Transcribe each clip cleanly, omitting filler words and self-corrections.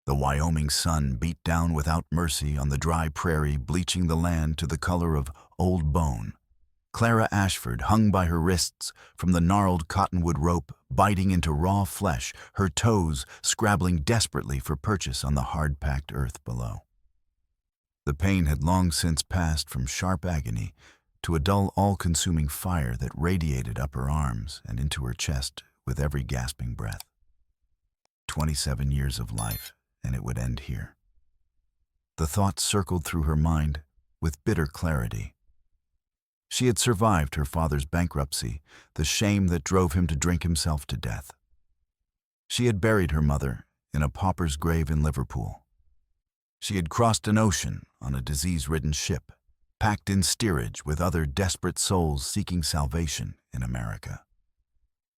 The Wyoming sun beat down without mercy on the dry prairie, bleaching the land to the color of old bone. Clara Ashford hung by her wrists from the gnarled cottonwood rope, biting into raw flesh, her toes scrabbling desperately for purchase on the hard-packed earth below. The pain had long since passed from sharp agony to a dull, all-consuming fire that radiated up her arms and into her chest with every gasping breath. 27 years of life, and it would end here. The thought circled through her mind with bitter clarity. She had survived her father's bankruptcy, the shame that drove him to drink himself to death. She had buried her mother in a pauper's grave in Liverpool. She had crossed an ocean on a disease-ridden ship, packed in steerage with other desperate souls seeking salvation in America.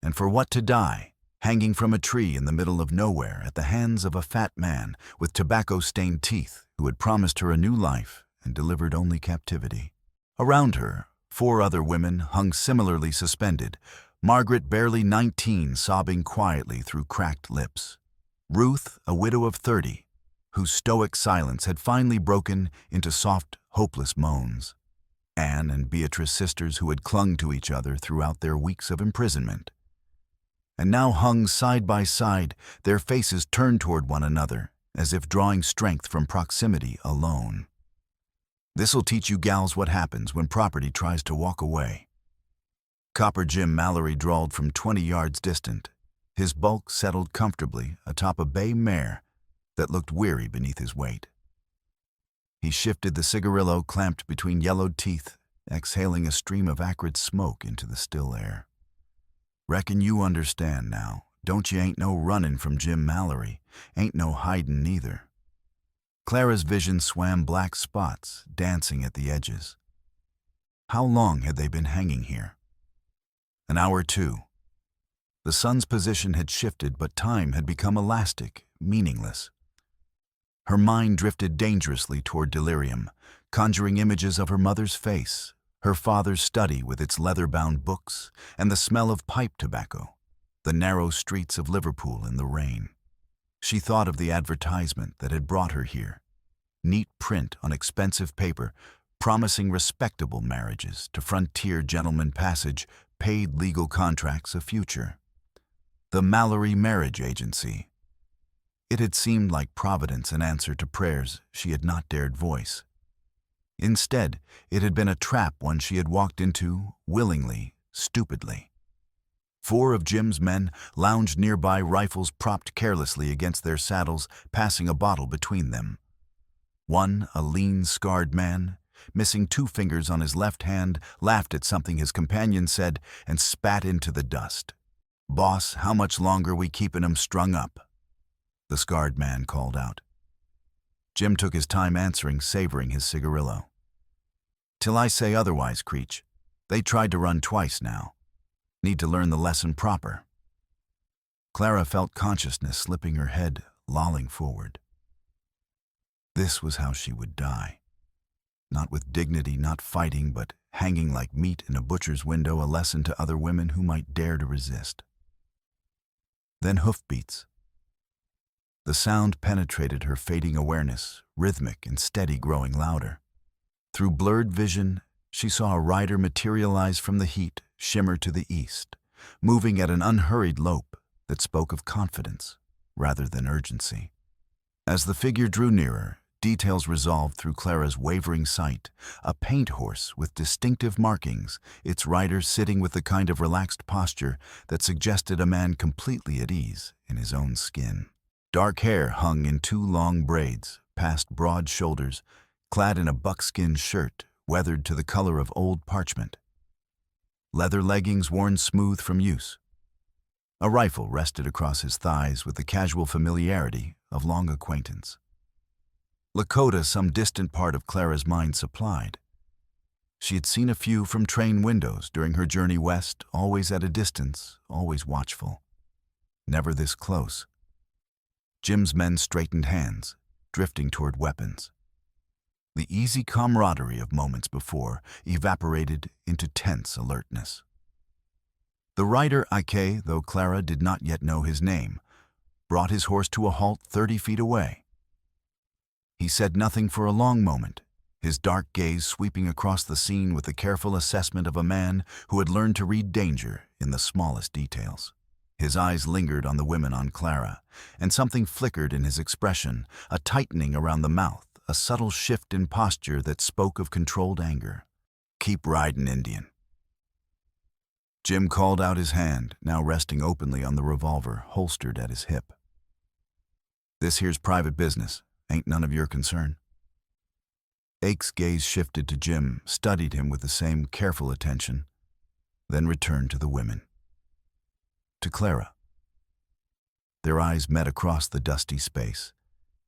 And for what to die, hanging from a tree in the middle of nowhere at the hands of a fat man with tobacco-stained teeth who had promised her a new life and delivered only captivity. Around her, 4 other women hung similarly suspended, Margaret, barely 19, sobbing quietly through cracked lips. Ruth, a widow of 30, whose stoic silence had finally broken into soft, hopeless moans. Anne and Beatrice, sisters who had clung to each other throughout their weeks of imprisonment, and now hung side by side, their faces turned toward one another, as if drawing strength from proximity alone. "This'll teach you gals what happens when property tries to walk away," Copper Jim Mallory drawled from 20 yards distant, his bulk settled comfortably atop a bay mare that looked weary beneath his weight. He shifted the cigarillo clamped between yellowed teeth, exhaling a stream of acrid smoke into the still air. "Reckon you understand now, don't you? Ain't no runnin' from Jim Mallory, ain't no hidin' neither." Clara's vision swam black spots, dancing at the edges. How long had they been hanging here? An hour, 2. The sun's position had shifted, but time had become elastic, meaningless. Her mind drifted dangerously toward delirium, conjuring images of her mother's face, her father's study with its leather-bound books, and the smell of pipe tobacco, the narrow streets of Liverpool in the rain. She thought of the advertisement that had brought her here, neat print on expensive paper, promising respectable marriages to frontier gentlemen passage, paid legal contracts of future. The Mallory Marriage Agency. It had seemed like Providence in answer to prayers she had not dared voice. Instead, it had been a trap one she had walked into, willingly, stupidly. 4 of Jim's men lounged nearby, rifles propped carelessly against their saddles, passing a bottle between them. One, a lean, scarred man, missing 2 fingers on his left hand, laughed at something his companion said and spat into the dust. "Boss, how much longer we keepin' 'em strung up?" the scarred man called out. Jim took his time answering, savoring his cigarillo. "Till I say otherwise, Creech. They tried to run twice now. Need to learn the lesson proper." Clara felt consciousness slipping her head, lolling forward. This was how she would die. Not with dignity, not fighting, but hanging like meat in a butcher's window, a lesson to other women who might dare to resist. Then hoofbeats. The sound penetrated her fading awareness, rhythmic and steady, growing louder. Through blurred vision, she saw a rider materialize from the heat, shimmer to the east, moving at an unhurried lope that spoke of confidence rather than urgency. As the figure drew nearer, details resolved through Clara's wavering sight: a paint horse with distinctive markings, its rider sitting with the kind of relaxed posture that suggested a man completely at ease in his own skin. Dark hair hung in 2 long braids, past broad shoulders, clad in a buckskin shirt weathered to the color of old parchment. Leather leggings worn smooth from use. A rifle rested across his thighs with the casual familiarity of long acquaintance. Lakota, some distant part of Clara's mind supplied. She had seen a few from train windows during her journey west, always at a distance, always watchful. Never this close. Jim's men straightened hands, drifting toward weapons. The easy camaraderie of moments before evaporated into tense alertness. The rider, Ike, though Clara did not yet know his name, brought his horse to a halt 30 feet away. He said nothing for a long moment, his dark gaze sweeping across the scene with the careful assessment of a man who had learned to read danger in the smallest details. His eyes lingered on the women on Clara, and something flickered in his expression, a tightening around the mouth, a subtle shift in posture that spoke of controlled anger. "Keep riding, Indian." Jim called out his hand, now resting openly on the revolver holstered at his hip. "This here's private business. Ain't none of your concern." Ake's gaze shifted to Jim, studied him with the same careful attention, then returned to the women. To Clara. Their eyes met across the dusty space,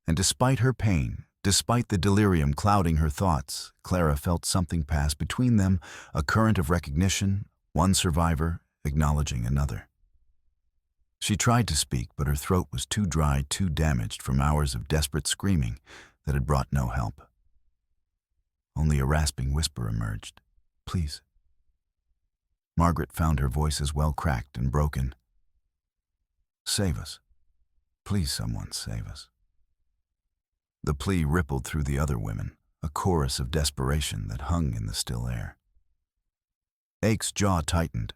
and despite her pain, despite the delirium clouding her thoughts, Clara felt something pass between them, a current of recognition, one survivor acknowledging another. She tried to speak, but her throat was too dry, too damaged from hours of desperate screaming that had brought no help. Only a rasping whisper emerged. "Please." Margaret found her voice as well cracked and broken. "Save us. Please, someone, save us." The plea rippled through the other women, a chorus of desperation that hung in the still air. Ake's jaw tightened.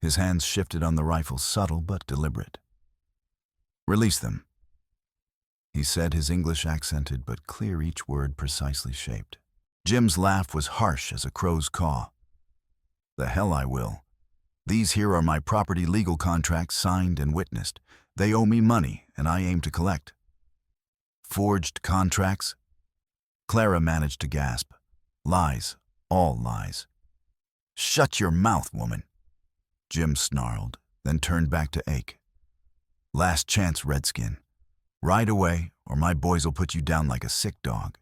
His hands shifted on the rifle, subtle but deliberate. "Release them," he said, his English accented but clear, each word precisely shaped. Jim's laugh was harsh as a crow's caw. "The hell I will. These here are my property legal contracts signed and witnessed. They owe me money, and I aim to collect." "Forged contracts?" Clara managed to gasp. "Lies, all lies." "Shut your mouth, woman," Jim snarled, then turned back to Ake. "Last chance, Redskin. Ride away, or my boys'll put you down like a sick dog."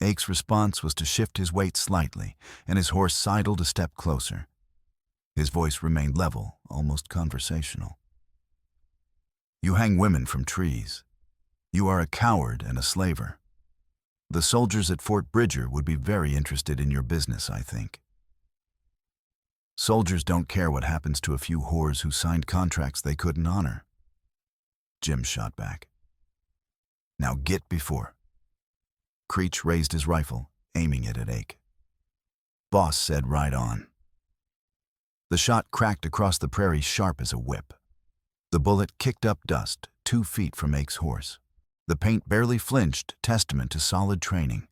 Ake's response was to shift his weight slightly, and his horse sidled a step closer. His voice remained level, almost conversational. "You hang women from trees. You are a coward and a slaver. The soldiers at Fort Bridger would be very interested in your business, I think. Soldiers don't care what happens to a few whores who signed contracts they couldn't honor." Jim shot back. "Now get before." Creech raised his rifle, aiming it at Ake. Boss said, "Ride on." The shot cracked across the prairie sharp as a whip. The bullet kicked up dust 2 feet from Ake's horse. The paint barely flinched, testament to solid training.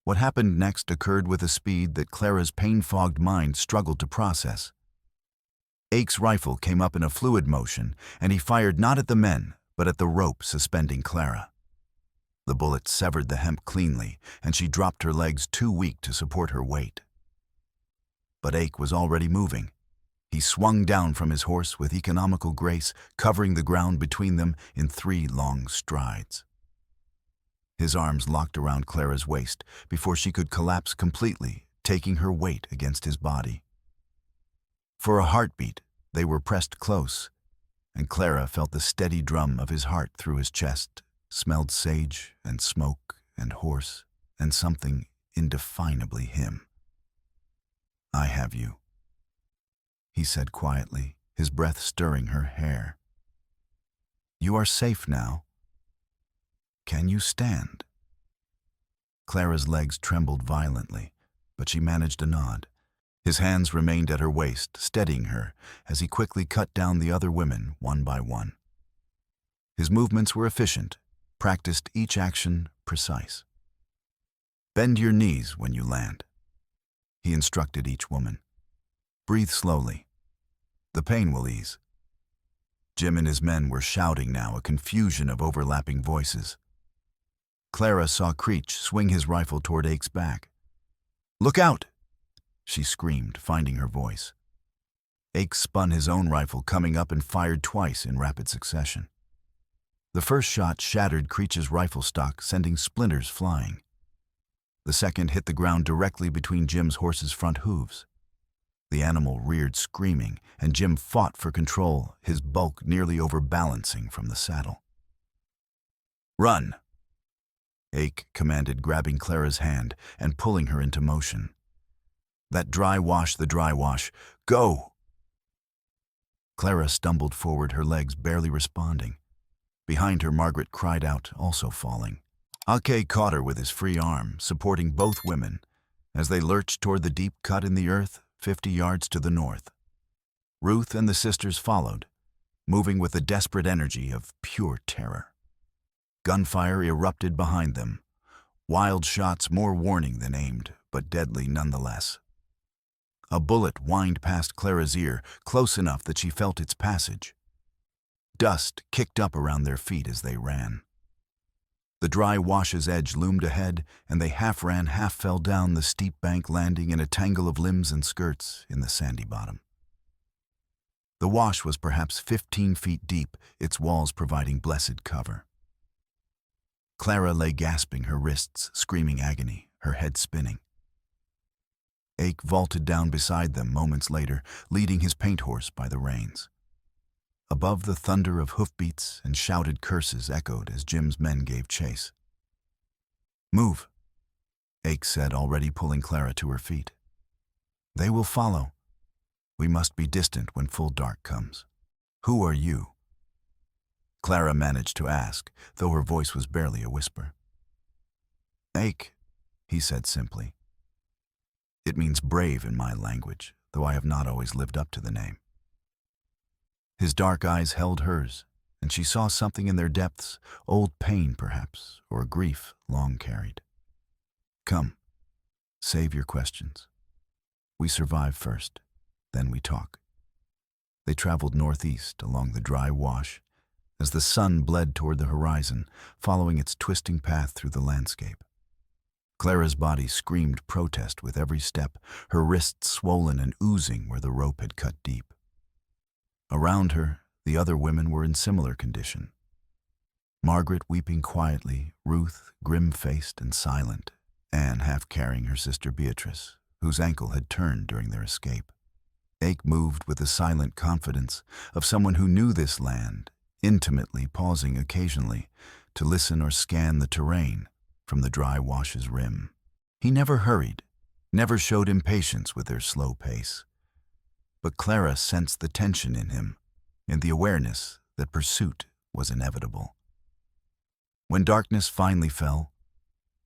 What happened next occurred with a speed that Clara's pain-fogged mind struggled to process. Ake's rifle came up in a fluid motion, and he fired not at the men, but at the rope suspending Clara. The bullet severed the hemp cleanly, and she dropped her legs too weak to support her weight. But Ake was already moving. He swung down from his horse with economical grace, covering the ground between them in 3 long strides. His arms locked around Clara's waist before she could collapse completely, taking her weight against his body. For a heartbeat, they were pressed close, and Clara felt the steady drum of his heart through his chest, smelled sage and smoke and horse and something indefinably him. "I have you," he said quietly, his breath stirring her hair. "You are safe now. Can you stand?" Clara's legs trembled violently, but she managed a nod. His hands remained at her waist, steadying her as he quickly cut down the other women one by one. His movements were efficient, practiced, each action precise. "Bend your knees when you land," he instructed each woman. "Breathe slowly. The pain will ease." Jim and his men were shouting now, a confusion of overlapping voices. Clara saw Creech swing his rifle toward Ake's back. "Look out!" she screamed, finding her voice. Ake spun his own rifle, coming up, and fired twice in rapid succession. The first shot shattered Creech's rifle stock, sending splinters flying. The second hit the ground directly between Jim's horse's front hooves. The animal reared screaming, and Jim fought for control, his bulk nearly overbalancing from the saddle. "Run!" Ake commanded, grabbing Clara's hand and pulling her into motion. "That dry wash, the dry wash. Go!" Clara stumbled forward, her legs barely responding. Behind her, Margaret cried out, also falling. Ake caught her with his free arm, supporting both women, as they lurched toward the deep cut in the earth 50 yards to the north. Ruth and the sisters followed, moving with the desperate energy of pure terror. Gunfire erupted behind them, wild shots more warning than aimed, but deadly nonetheless. A bullet whined past Clara's ear, close enough that she felt its passage. Dust kicked up around their feet as they ran. The dry wash's edge loomed ahead, and they half ran, half fell down the steep bank, landing in a tangle of limbs and skirts in the sandy bottom. The wash was perhaps 15 feet deep, its walls providing blessed cover. Clara lay gasping, her wrists screaming agony, her head spinning. Ake vaulted down beside them moments later, leading his paint horse by the reins. Above, the thunder of hoofbeats and shouted curses echoed as Jim's men gave chase. "Move," Ake said, already pulling Clara to her feet. "They will follow. We must be distant when full dark comes. Who are you?" Clara managed to ask, though her voice was barely a whisper. "Ake," he said simply. "It means brave in my language, though I have not always lived up to the name." His dark eyes held hers, and she saw something in their depths, old pain perhaps, or grief long carried. "Come, save your questions. We survive first, then we talk." They traveled northeast along the dry wash as the sun bled toward the horizon, following its twisting path through the landscape. Clara's body screamed protest with every step, her wrists swollen and oozing where the rope had cut deep. Around her, the other women were in similar condition. Margaret weeping quietly, Ruth grim-faced and silent, Anne half carrying her sister Beatrice, whose ankle had turned during their escape. Ake moved with the silent confidence of someone who knew this land, intimately, pausing occasionally to listen or scan the terrain from the dry wash's rim. He never hurried, never showed impatience with their slow pace. But Clara sensed the tension in him, and the awareness that pursuit was inevitable. When darkness finally fell,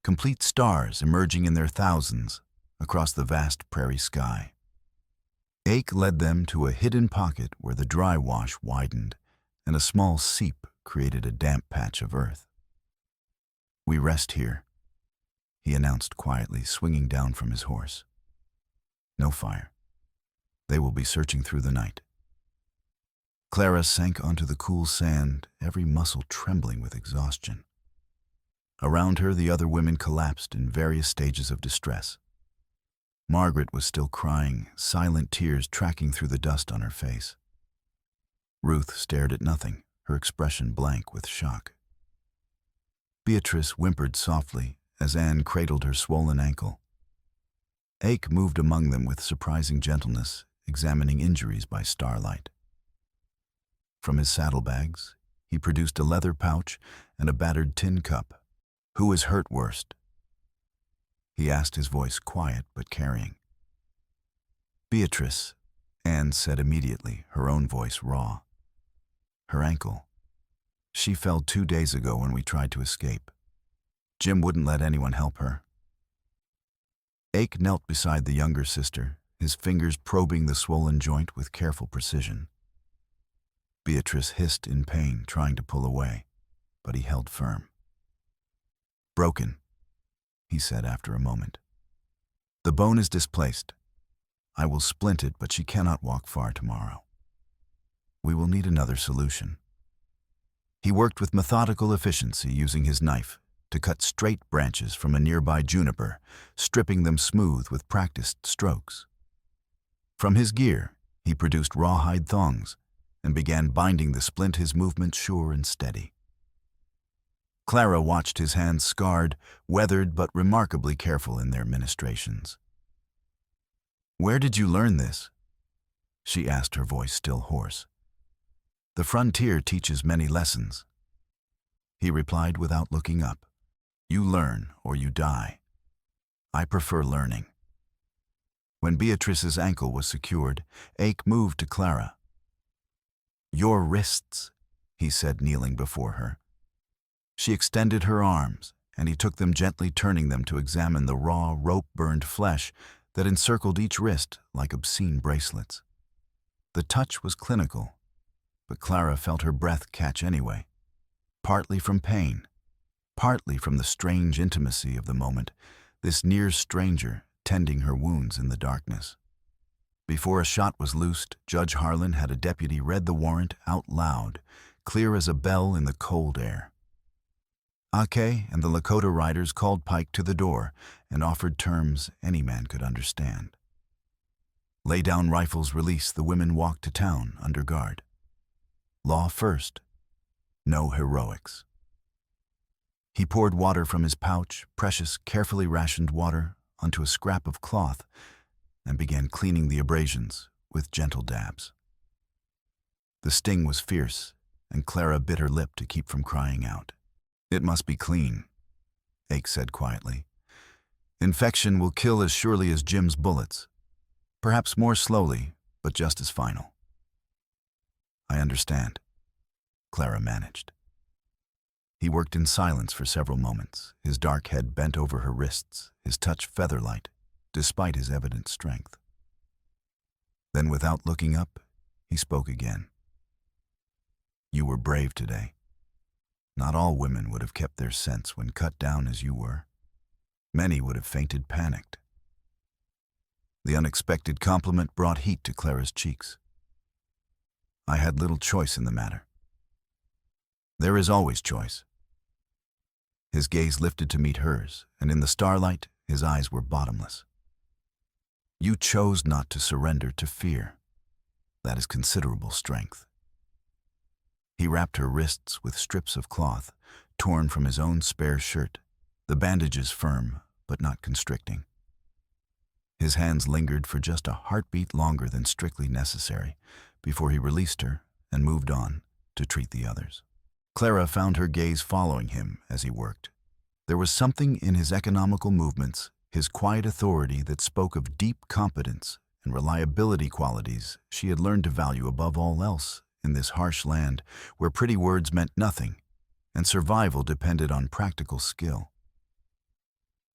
complete stars emerging in their thousands across the vast prairie sky, Ake led them to a hidden pocket where the dry wash widened and a small seep created a damp patch of earth. "We rest here," he announced quietly, swinging down from his horse. "No fire. They will be searching through the night." Clara sank onto the cool sand, every muscle trembling with exhaustion. Around her, the other women collapsed in various stages of distress. Margaret was still crying, silent tears tracking through the dust on her face. Ruth stared at nothing, her expression blank with shock. Beatrice whimpered softly as Anne cradled her swollen ankle. Ake moved among them with surprising gentleness, examining injuries by starlight. From his saddlebags, he produced a leather pouch and a battered tin cup. "Who is hurt worst?" he asked, his voice quiet but carrying. "Beatrice," Anne said immediately, her own voice raw. "Her ankle. She fell 2 days ago when we tried to escape. Jim wouldn't let anyone help her." Ake knelt beside the younger sister, his fingers probing the swollen joint with careful precision. Beatrice hissed in pain, trying to pull away, but he held firm. "Broken," he said after a moment. "The bone is displaced. I will splint it, but she cannot walk far tomorrow. We will need another solution." He worked with methodical efficiency, using his knife to cut straight branches from a nearby juniper, stripping them smooth with practiced strokes. From his gear, he produced rawhide thongs and began binding the splint, his movement sure and steady. Clara watched his hands, scarred, weathered, but remarkably careful in their ministrations. "Where did you learn this?" she asked, her voice still hoarse. "The frontier teaches many lessons," he replied without looking up. "You learn or you die. I prefer learning." When Beatrice's ankle was secured, Ake moved to Clara. Your wrists, he said, kneeling before her. She extended her arms, and he took them, gently turning them to examine the raw, rope-burned flesh that encircled each wrist like obscene bracelets. The touch was clinical, but Clara felt her breath catch anyway, partly from pain, partly from the strange intimacy of the moment, this near stranger tending her wounds in the darkness. Before a shot was loosed, Judge Harlan had a deputy read the warrant out loud, clear as a bell in the cold air. Ake and the Lakota riders called Pike to the door and offered terms any man could understand. Lay down rifles released, the women walked to town under guard. Law first, no heroics. He poured water from his pouch, precious, carefully rationed water, onto a scrap of cloth and began cleaning the abrasions with gentle dabs. The sting was fierce, and Clara bit her lip to keep from crying out. It must be clean, Ake said quietly. Infection will kill as surely as Jim's bullets. Perhaps more slowly, but just as final. I understand, Clara managed. He worked in silence for several moments, his dark head bent over her wrists, his touch feather-light, despite his evident strength. Then, without looking up, he spoke again. You were brave today. Not all women would have kept their sense when cut down as you were. Many would have fainted panicked. The unexpected compliment brought heat to Clara's cheeks. I had little choice in the matter. There is always choice. His gaze lifted to meet hers, and in the starlight, his eyes were bottomless. You chose not to surrender to fear. That is considerable strength. He wrapped her wrists with strips of cloth, torn from his own spare shirt, the bandages firm but not constricting. His hands lingered for just a heartbeat longer than strictly necessary before he released her and moved on to treat the others. Clara found her gaze following him as he worked. There was something in his economical movements, his quiet authority, that spoke of deep competence and reliability, qualities she had learned to value above all else in this harsh land where pretty words meant nothing and survival depended on practical skill.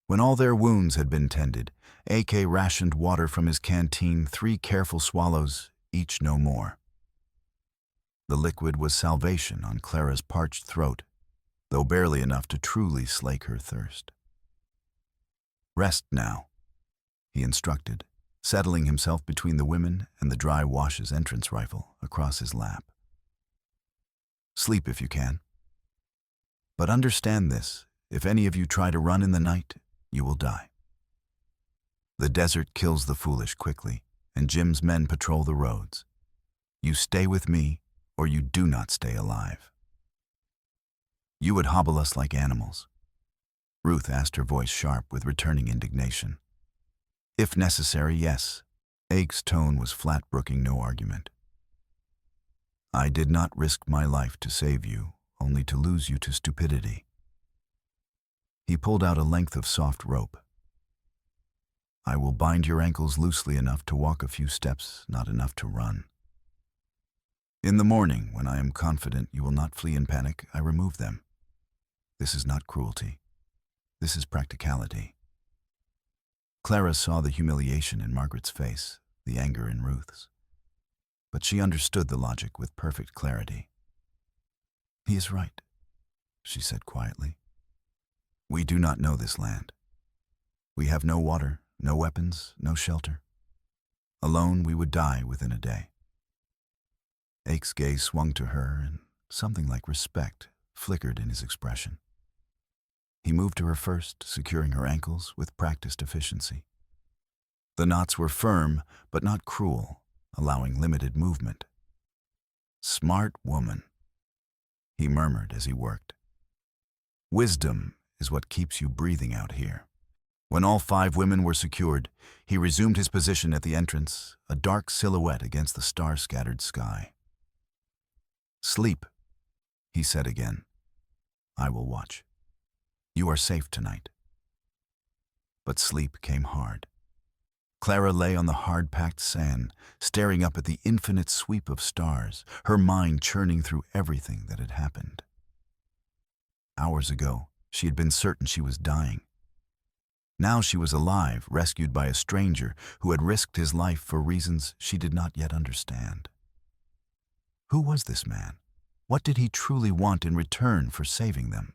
When all their wounds had been tended, AK rationed water from his canteen, 3 careful swallows, each no more. The liquid was salvation on Clara's parched throat, though barely enough to truly slake her thirst. Rest now, he instructed, settling himself between the women and the dry wash's entrance rifle across his lap. Sleep if you can. But understand this, if any of you try to run in the night, you will die. The desert kills the foolish quickly, and Jim's men patrol the roads. You stay with me, or you do not stay alive. You would hobble us like animals. Ruth asked, her voice sharp with returning indignation. If necessary, yes. Ake's tone was flat, brooking no argument. I did not risk my life to save you, only to lose you to stupidity. He pulled out a length of soft rope. I will bind your ankles loosely enough to walk a few steps, not enough to run. In the morning, when I am confident you will not flee in panic, I remove them. This is not cruelty. This is practicality. Clara saw the humiliation in Margaret's face, the anger in Ruth's. But she understood the logic with perfect clarity. He is right, she said quietly. We do not know this land. We have no water, no weapons, no shelter. Alone, we would die within a day. Ake's gaze swung to her, and something like respect flickered in his expression. He moved to her first, securing her ankles with practiced efficiency. The knots were firm, but not cruel, allowing limited movement. Smart woman, he murmured as he worked. Wisdom is what keeps you breathing out here. When all 5 women were secured, he resumed his position at the entrance, a dark silhouette against the star-scattered sky. Sleep, he said again. I will watch. You are safe tonight. But sleep came hard. Clara lay on the hard-packed sand, staring up at the infinite sweep of stars, her mind churning through everything that had happened. Hours ago, she had been certain she was dying. Now she was alive, rescued by a stranger who had risked his life for reasons she did not yet understand. Who was this man? What did he truly want in return for saving them?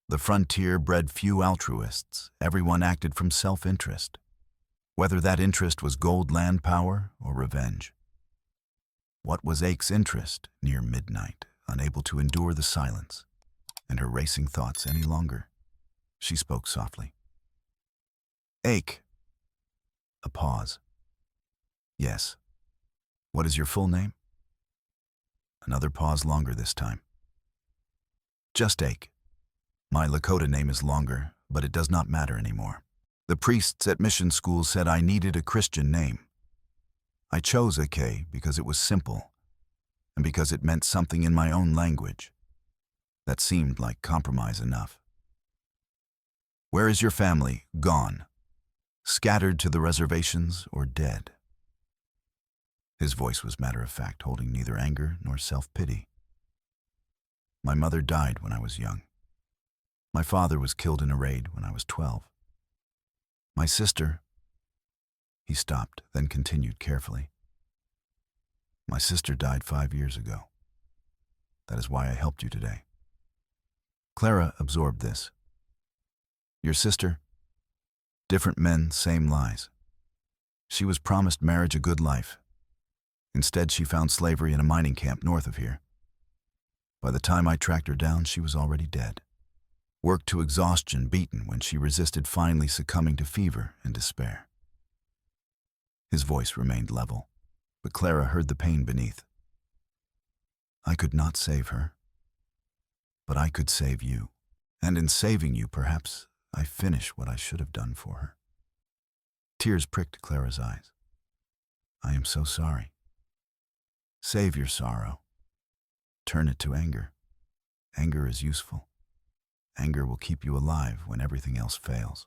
The frontier bred few altruists. Everyone acted from self-interest, whether that interest was gold, land power, or revenge. What was Ake's interest near midnight, unable to endure the silence and her racing thoughts any longer? She spoke softly. Ake. A pause. Yes. What is your full name? Another pause, longer this time. Just Ake. My Lakota name is longer, but it does not matter anymore. The priests at mission school said I needed a Christian name. I chose Ake because it was simple, and because it meant something in my own language. That seemed like compromise enough. Where is your family? Gone. Scattered to the reservations or dead? His voice was matter-of-fact, holding neither anger nor self-pity. My mother died when I was young. My father was killed in a raid when I was 12. My sister... He stopped, then continued carefully. My sister died 5 years ago. That is why I helped you today. Clara absorbed this. Your sister? Different men, same lies. She was promised marriage, a good life. Instead, she found slavery in a mining camp north of here. By the time I tracked her down, she was already dead. Worked to exhaustion, beaten when she resisted, finally succumbing to fever and despair. His voice remained level, but Clara heard the pain beneath. I could not save her, but I could save you. And in saving you, perhaps I finish what I should have done for her. Tears pricked Clara's eyes. I am so sorry. Save your sorrow. Turn it to anger. Anger is useful. Anger will keep you alive when everything else fails.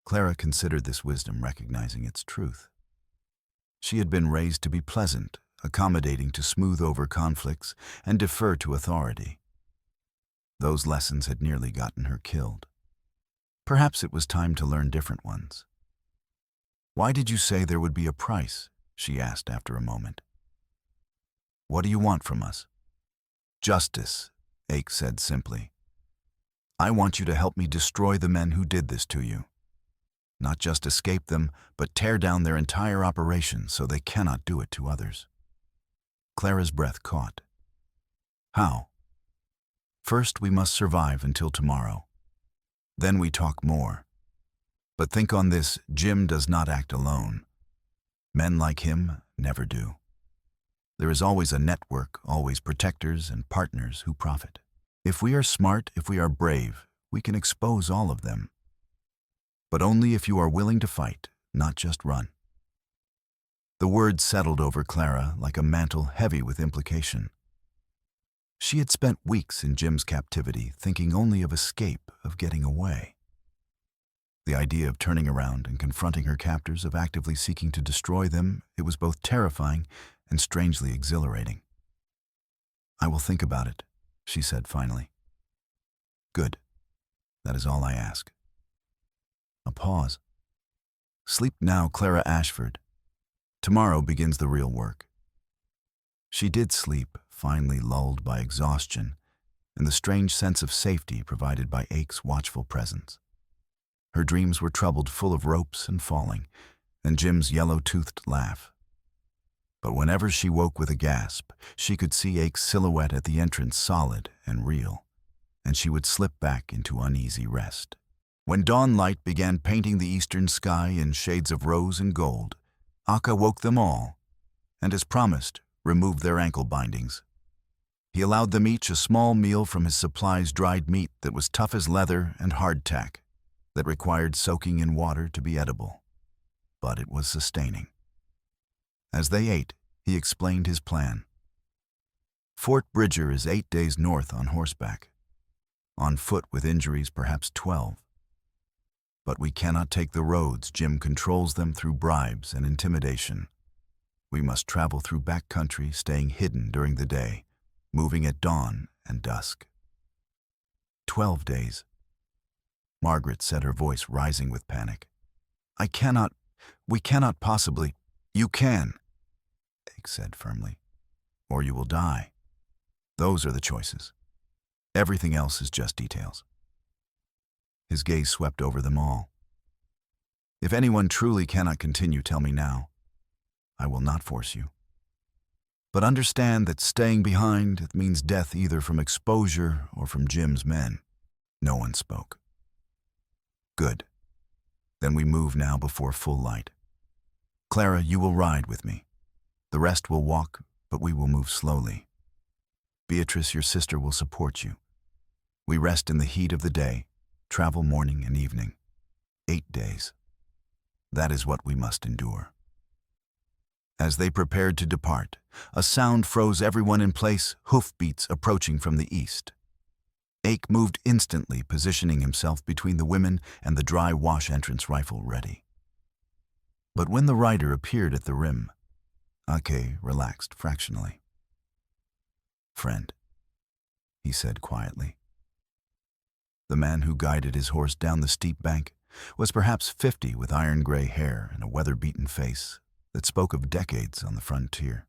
Clara considered this wisdom, recognizing its truth. She had been raised to be pleasant, accommodating, to smooth over conflicts and defer to authority. Those lessons had nearly gotten her killed. Perhaps it was time to learn different ones. Why did you say there would be a price? She asked after a moment. What do you want from us? Justice, Ake said simply. I want you to help me destroy the men who did this to you. Not just escape them, but tear down their entire operation so they cannot do it to others. Clara's breath caught. How? First, we must survive until tomorrow. Then we talk more. But think on this, Jim does not act alone. Men like him never do. There is always a network, always protectors and partners who profit. If we are smart, if we are brave, we can expose all of them. But only if you are willing to fight, not just run. The words settled over Clara like a mantle heavy with implication. She had spent weeks in Jim's captivity, thinking only of escape, of getting away. The idea of turning around and confronting her captors, of actively seeking to destroy them, it was both terrifying and strangely exhilarating. I will think about it, she said finally. Good. That is all I ask. A pause. Sleep now, Clara Ashford. Tomorrow begins the real work. She did sleep, finally lulled by exhaustion and the strange sense of safety provided by Ake's watchful presence. Her dreams were troubled, full of ropes and falling, and Jim's yellow-toothed laugh. But whenever she woke with a gasp, she could see Ake's silhouette at the entrance, solid and real, and she would slip back into uneasy rest. When dawn light began painting the eastern sky in shades of rose and gold, Aka woke them all, and as promised, removed their ankle bindings. He allowed them each a small meal from his supplies, dried meat that was tough as leather and hardtack, that required soaking in water to be edible. But it was sustaining. As they ate, he explained his plan. Fort Bridger is 8 days north on horseback. On foot with injuries, perhaps 12. But we cannot take the roads. Jim controls them through bribes and intimidation. We must travel through back country, staying hidden during the day, moving at dawn and dusk. 12 days. Margaret said, her voice rising with panic. We cannot possibly. You can, Ake said firmly. Or you will die. Those are the choices. Everything else is just details. His gaze swept over them all. If anyone truly cannot continue, tell me now. I will not force you. But understand that staying behind, it means death either from exposure or from Jim's men. No one spoke. Good. Then we move now before full light. Clara, you will ride with me. The rest will walk, but we will move slowly. Beatrice, your sister, will support you. We rest in the heat of the day, travel morning and evening. 8 days. That is what we must endure. As they prepared to depart, a sound froze everyone in place, hoofbeats approaching from the east. Ake moved instantly, positioning himself between the women and the dry wash entrance rifle ready. But when the rider appeared at the rim, Ake relaxed fractionally. Friend, he said quietly. The man who guided his horse down the steep bank was perhaps 50, with iron-gray hair and a weather-beaten face that spoke of decades on the frontier.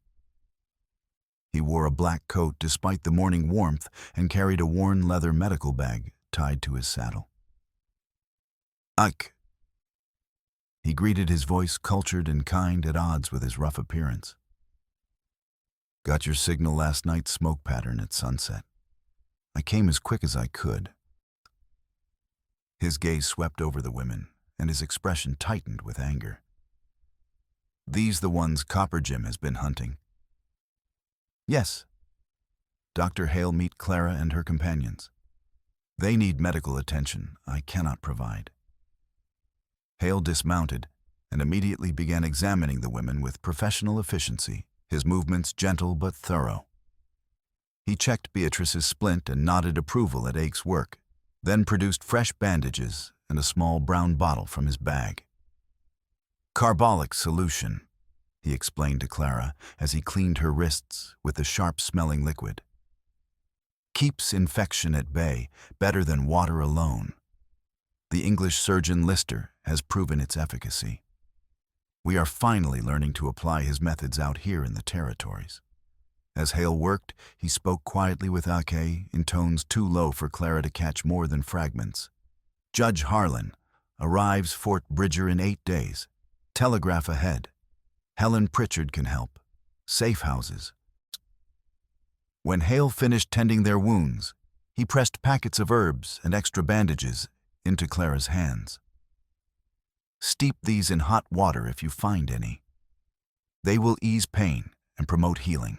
He wore a black coat despite the morning warmth and carried a worn leather medical bag tied to his saddle. Ike. He greeted, his voice cultured and kind, at odds with his rough appearance. Got your signal last night, smoke pattern at sunset. I came as quick as I could. His gaze swept over the women, and his expression tightened with anger. These the ones Copper Jim has been hunting? Yes. Dr. Hale, meet Clara and her companions. They need medical attention I cannot provide. Hale dismounted and immediately began examining the women with professional efficiency, his movements gentle but thorough. He checked Beatrice's splint and nodded approval at Ake's work, then produced fresh bandages and a small brown bottle from his bag. Carbolic solution, he explained to Clara as he cleaned her wrists with the sharp-smelling liquid. Keeps infection at bay better than water alone. The English surgeon Lister has proven its efficacy. We are finally learning to apply his methods out here in the territories. As Hale worked, he spoke quietly with Ake in tones too low for Clara to catch more than fragments. Judge Harlan arrives Fort Bridger in 8 days. Telegraph ahead. Helen Pritchard can help. Safe houses. When Hale finished tending their wounds, he pressed packets of herbs and extra bandages into Clara's hands. Steep these in hot water if you find any. They will ease pain and promote healing.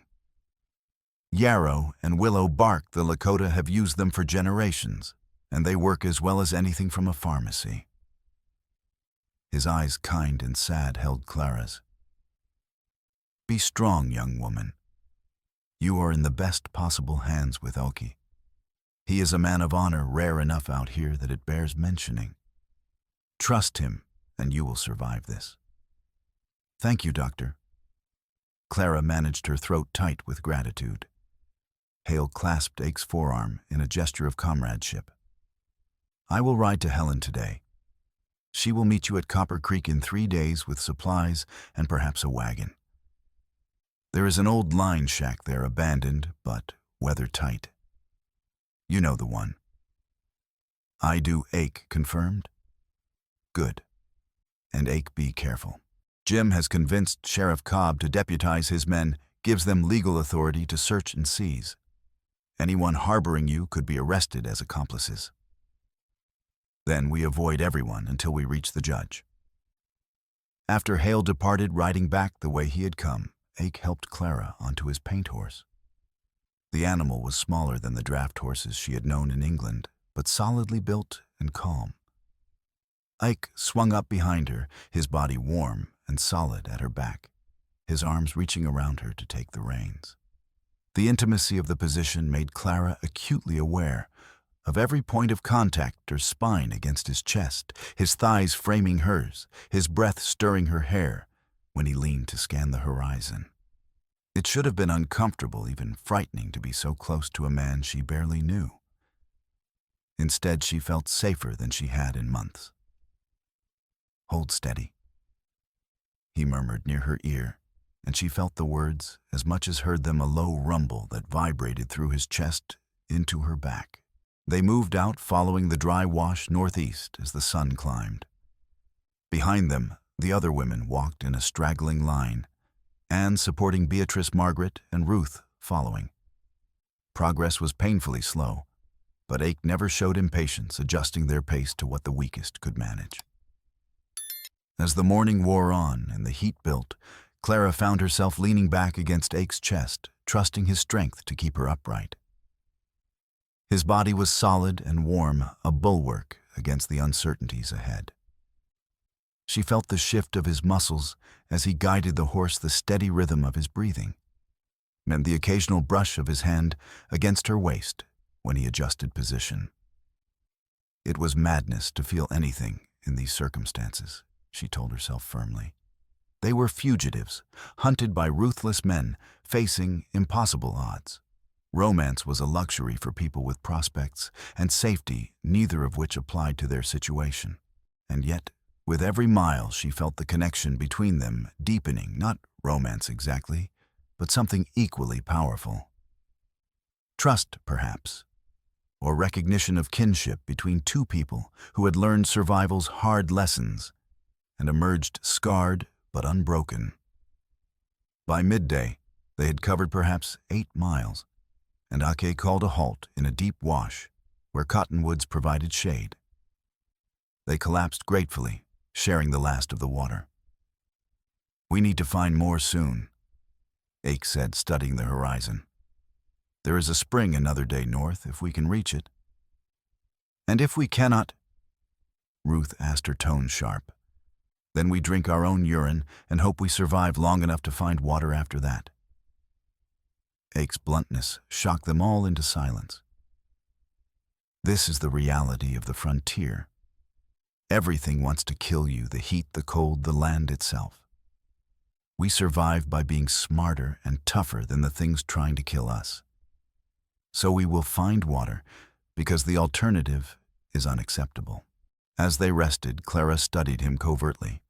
Yarrow and willow bark, the Lakota have used them for generations, and they work as well as anything from a pharmacy. His eyes, kind and sad, held Clara's. Be strong, young woman. You are in the best possible hands with Oki. He is a man of honor, rare enough out here that it bears mentioning. Trust him, and you will survive this. Thank you, Doctor. Clara managed her throat tight with gratitude. Hale clasped Ake's forearm in a gesture of comradeship. I will ride to Helen today. She will meet you at Copper Creek in 3 days with supplies and perhaps a wagon. There is an old line shack there, abandoned but weather-tight. You know the one. I do. Ake confirmed? Good. And Ake, be careful. Jim has convinced Sheriff Cobb to deputize his men, gives them legal authority to search and seize. Anyone harboring you could be arrested as accomplices. Then we avoid everyone until we reach the judge. After Hale departed, riding back the way he had come, Ake helped Clara onto his paint horse. The animal was smaller than the draft horses she had known in England, but solidly built and calm. Ike swung up behind her, his body warm and solid at her back, his arms reaching around her to take the reins. The intimacy of the position made Clara acutely aware of every point of contact or spine against his chest, his thighs framing hers, his breath stirring her hair when he leaned to scan the horizon. It should have been uncomfortable, even frightening, to be so close to a man she barely knew. Instead, she felt safer than she had in months. "Hold steady," he murmured near her ear, and she felt the words as much as heard them, a low rumble that vibrated through his chest into her back. They moved out, following the dry wash northeast as the sun climbed. Behind them, the other women walked in a straggling line, Anne supporting Beatrice, Margaret, and Ruth following. Progress was painfully slow, but Ake never showed impatience, adjusting their pace to what the weakest could manage. As the morning wore on and the heat built, Clara found herself leaning back against Ake's chest, trusting his strength to keep her upright. His body was solid and warm, a bulwark against the uncertainties ahead. She felt the shift of his muscles as he guided the horse, the steady rhythm of his breathing, and the occasional brush of his hand against her waist when he adjusted position. It was madness to feel anything in these circumstances, she told herself firmly. They were fugitives, hunted by ruthless men, facing impossible odds. Romance was a luxury for people with prospects, and safety, neither of which applied to their situation. And yet, with every mile, she felt the connection between them deepening, not romance exactly, but something equally powerful. Trust, perhaps, or recognition of kinship between two people who had learned survival's hard lessons and emerged scarred but unbroken. By midday, they had covered perhaps 8 miles, and Ake called a halt in a deep wash where cottonwoods provided shade. They collapsed gratefully, sharing the last of the water. "We need to find more soon," Ake said, studying the horizon. "There is a spring another day north, if we can reach it." "And if we cannot?" Ruth asked, her tone sharp. "Then we drink our own urine and hope we survive long enough to find water after that." Ake's bluntness shocked them all into silence. This is the reality of the frontier. Everything wants to kill you: the heat, the cold, the land itself. We survive by being smarter and tougher than the things trying to kill us. So we will find water, because the alternative is unacceptable. As they rested, Clara studied him covertly.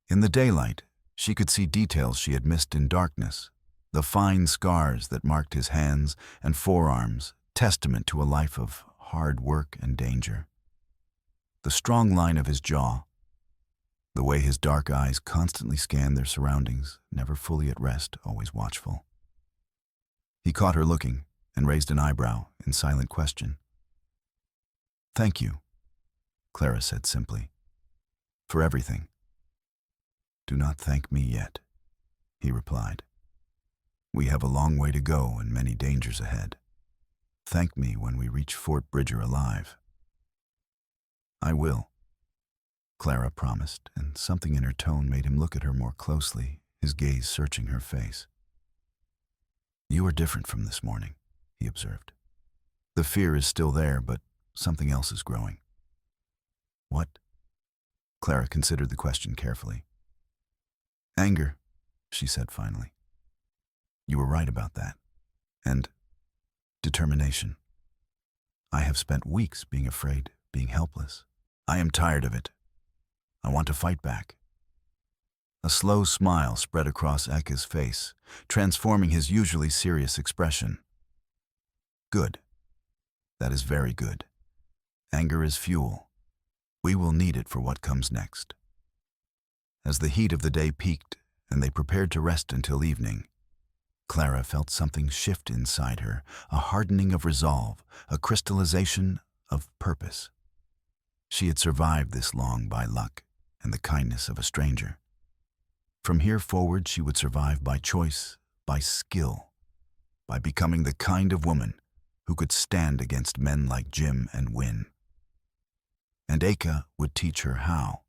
In the daylight, she could see details she had missed in darkness: the fine scars that marked his hands and forearms, testament to a life of hard work and danger. The strong line of his jaw, the way his dark eyes constantly scanned their surroundings, never fully at rest, always watchful. He caught her looking and raised an eyebrow in silent question. "Thank you," Clara said simply, "for everything." "Do not thank me yet," he replied. "We have a long way to go and many dangers ahead. Thank me when we reach Fort Bridger alive." "I will," Clara promised, and something in her tone made him look at her more closely, his gaze searching her face. "You are different from this morning," he observed. "The fear is still there, but something else is growing." "What?" Clara considered the question carefully. "Anger," she said finally. "You were right about that. And determination. I have spent weeks being afraid, being helpless. I am tired of it. I want to fight back." A slow smile spread across Ake's face, transforming his usually serious expression. "Good. That is very good. Anger is fuel. We will need it for what comes next." As the heat of the day peaked and they prepared to rest until evening, Clara felt something shift inside her, a hardening of resolve, a crystallization of purpose. She had survived this long by luck and the kindness of a stranger. From here forward, she would survive by choice, by skill, by becoming the kind of woman who could stand against men like Jim and win. And Ake would teach her how.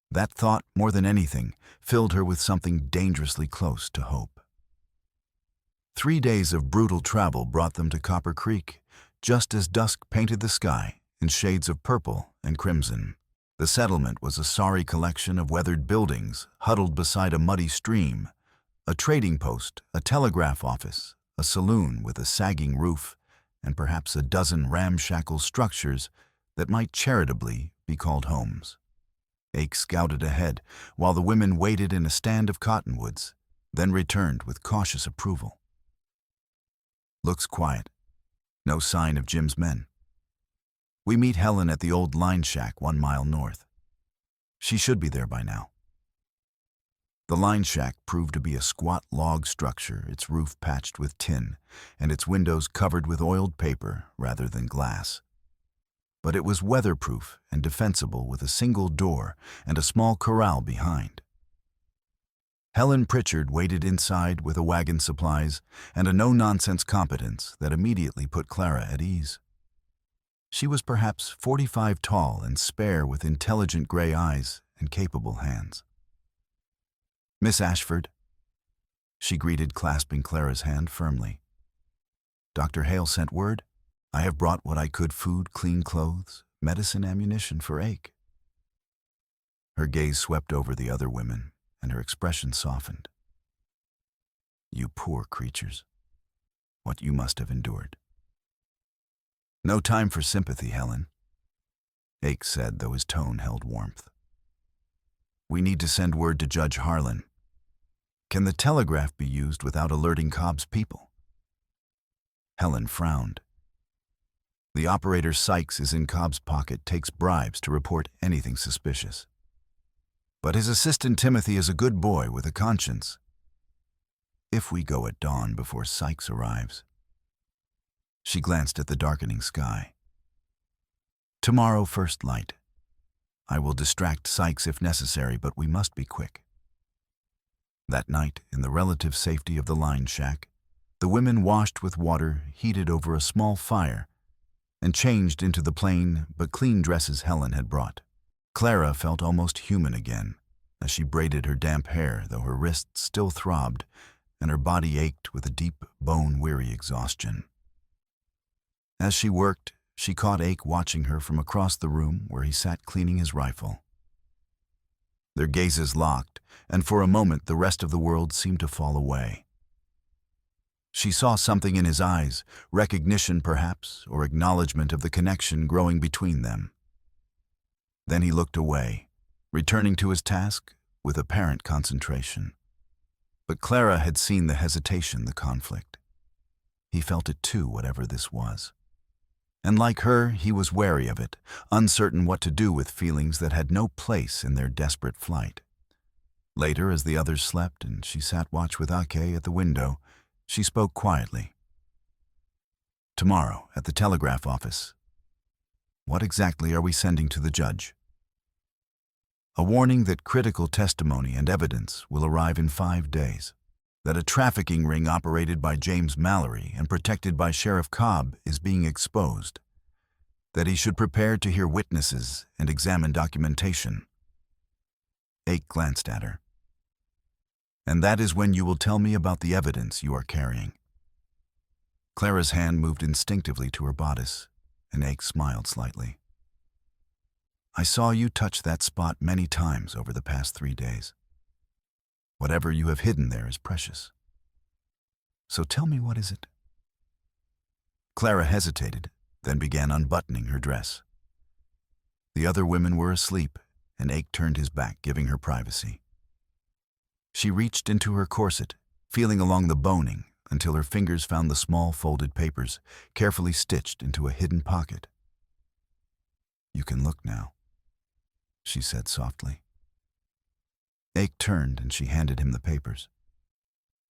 That thought, more than anything, filled her with something dangerously close to hope. 3 days of brutal travel brought them to Copper Creek, just as dusk painted the sky in shades of purple and crimson. The settlement was a sorry collection of weathered buildings huddled beside a muddy stream, a trading post, a telegraph office, a saloon with a sagging roof, and perhaps a dozen ramshackle structures that might charitably be called homes. Ake scouted ahead, while the women waited in a stand of cottonwoods, then returned with cautious approval. Looks quiet. No sign of Jim's men. We meet Helen at the old line shack 1 mile north. She should be there by now. The line shack proved to be a squat log structure, its roof patched with tin, and its windows covered with oiled paper rather than glass. But it was weatherproof and defensible with a single door and a small corral behind. Helen Pritchard waited inside with a wagon supplies and a no-nonsense competence that immediately put Clara at ease. She was perhaps 45 tall and spare with intelligent gray eyes and capable hands. "Miss Ashford," she greeted, clasping Clara's hand firmly. "Dr. Hale sent word. I have brought what I could: food, clean clothes, medicine, ammunition for Ake." Her gaze swept over the other women, and her expression softened. "You poor creatures. What you must have endured." "No time for sympathy, Helen," Ake said, though his tone held warmth. "We need to send word to Judge Harlan. Can the telegraph be used without alerting Cobb's people?" Helen frowned. "The operator Sykes is in Cobb's pocket, takes bribes to report anything suspicious. But his assistant Timothy is a good boy with a conscience. If we go at dawn before Sykes arrives." She glanced at the darkening sky. "Tomorrow, first light. I will distract Sykes if necessary, but we must be quick." That night, in the relative safety of the line shack, the women washed with water heated over a small fire and changed into the plain but clean dresses Helen had brought. Clara felt almost human again as she braided her damp hair, though her wrists still throbbed and her body ached with a deep, bone-weary exhaustion. As she worked, she caught Ake watching her from across the room where he sat cleaning his rifle. Their gazes locked, and for a moment the rest of the world seemed to fall away. She saw something in his eyes, recognition perhaps, or acknowledgement of the connection growing between them. Then he looked away, returning to his task with apparent concentration. But Clara had seen the hesitation, the conflict. He felt it too, whatever this was. And like her, he was wary of it, uncertain what to do with feelings that had no place in their desperate flight. Later, as the others slept and she sat watch with Ake at the window, she spoke quietly. "Tomorrow, at the telegraph office. What exactly are we sending to the judge?" "A warning that critical testimony and evidence will arrive in 5 days. That a trafficking ring operated by James Mallory and protected by Sheriff Cobb is being exposed. That he should prepare to hear witnesses and examine documentation." Ake glanced at her. "And that is when you will tell me about the evidence you are carrying." Clara's hand moved instinctively to her bodice, and Ake smiled slightly. "I saw you touch that spot many times over the past 3 days. Whatever you have hidden there is precious. So tell me, what is it?" Clara hesitated, then began unbuttoning her dress. The other women were asleep, and Ake turned his back, giving her privacy. She reached into her corset, feeling along the boning until her fingers found the small folded papers, carefully stitched into a hidden pocket. "You can look now," she said softly. Ake turned and she handed him the papers.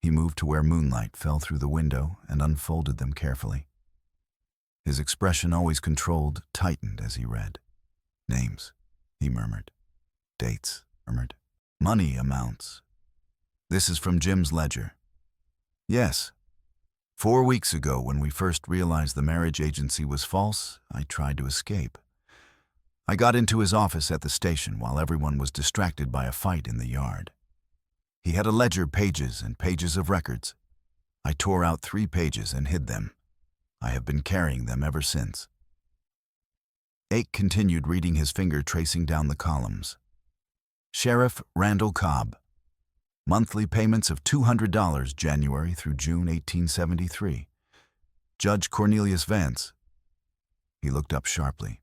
He moved to where moonlight fell through the window and unfolded them carefully. His expression, always controlled, tightened as he read. "Names," he murmured. "Dates," murmured. "Money amounts. This is from Jim's ledger. Yes. 4 weeks ago, when we first realized the marriage agency was false, I tried to escape. I got into his office at the station while everyone was distracted by a fight in the yard. He had a ledger, pages and pages of records. I tore out 3 pages and hid them. I have been carrying them ever since. Ake continued reading, his finger tracing down the columns. Sheriff Randall Cobb. Monthly payments of $200 January through June 1873. Judge Cornelius Vance. He looked up sharply.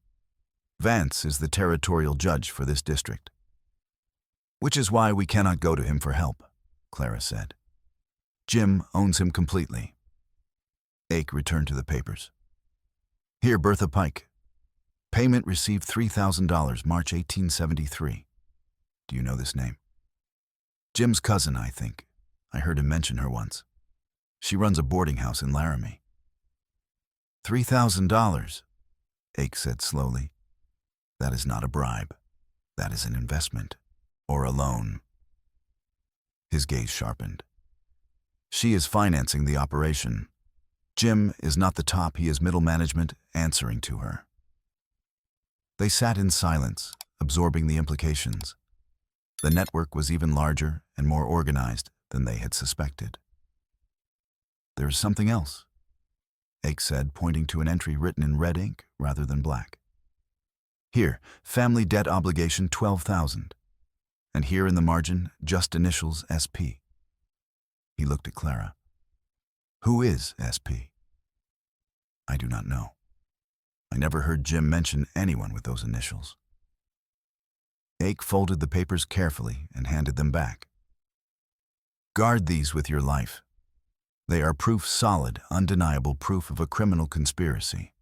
Vance is the territorial judge for this district. Which is why we cannot go to him for help, Clara said. Jim owns him completely. Ake returned to the papers. Here, Bertha Pike. Payment received $3,000, March 1873. Do you know this name? Jim's cousin, I think. I heard him mention her once. She runs a boarding house in Laramie. $3,000, Ake said slowly. That is not a bribe. That is an investment. Or a loan. His gaze sharpened. She is financing the operation. Jim is not the top, he is middle management answering to her. They sat in silence, absorbing the implications. The network was even larger and more organized than they had suspected. There is something else, Ake said, pointing to an entry written in red ink rather than black. Here, family debt obligation $12,000. And here in the margin, just initials SP. He looked at Clara. Who is SP? I do not know. I never heard Jim mention anyone with those initials. Ake folded the papers carefully and handed them back. Guard these with your life. They are proof, solid, undeniable proof of a criminal conspiracy.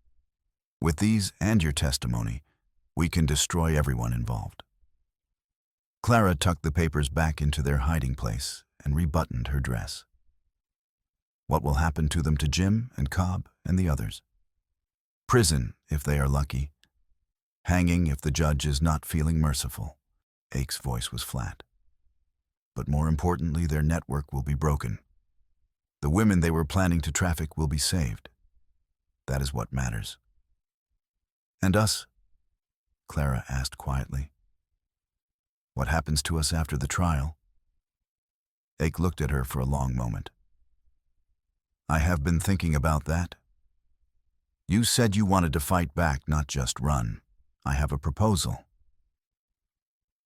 With these and your testimony, we can destroy everyone involved. Clara tucked the papers back into their hiding place and rebuttoned her dress. What will happen to them, to Jim and Cobb and the others? Prison, if they are lucky. Hanging if the judge is not feeling merciful. Ake's voice was flat. But more importantly, their network will be broken. The women they were planning to traffic will be saved. That is what matters. And us? Clara asked quietly. What happens to us after the trial? Ake looked at her for a long moment. I have been thinking about that. You said you wanted to fight back, not just run. I have a proposal.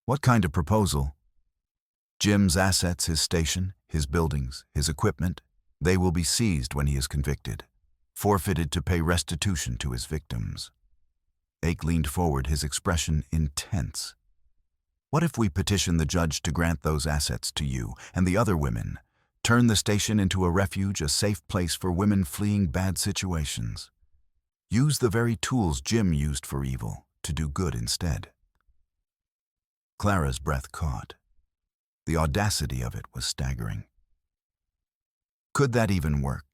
What kind of proposal? Jim's assets, his station, his buildings, his equipment, they will be seized when he is convicted, forfeited to pay restitution to his victims. Ake leaned forward, his expression intense. What if we petition the judge to grant those assets to you and the other women, turn the station into a refuge, a safe place for women fleeing bad situations? Use the very tools Jim used for evil to do good instead. Clara's breath caught. The audacity of it was staggering. Could that even work?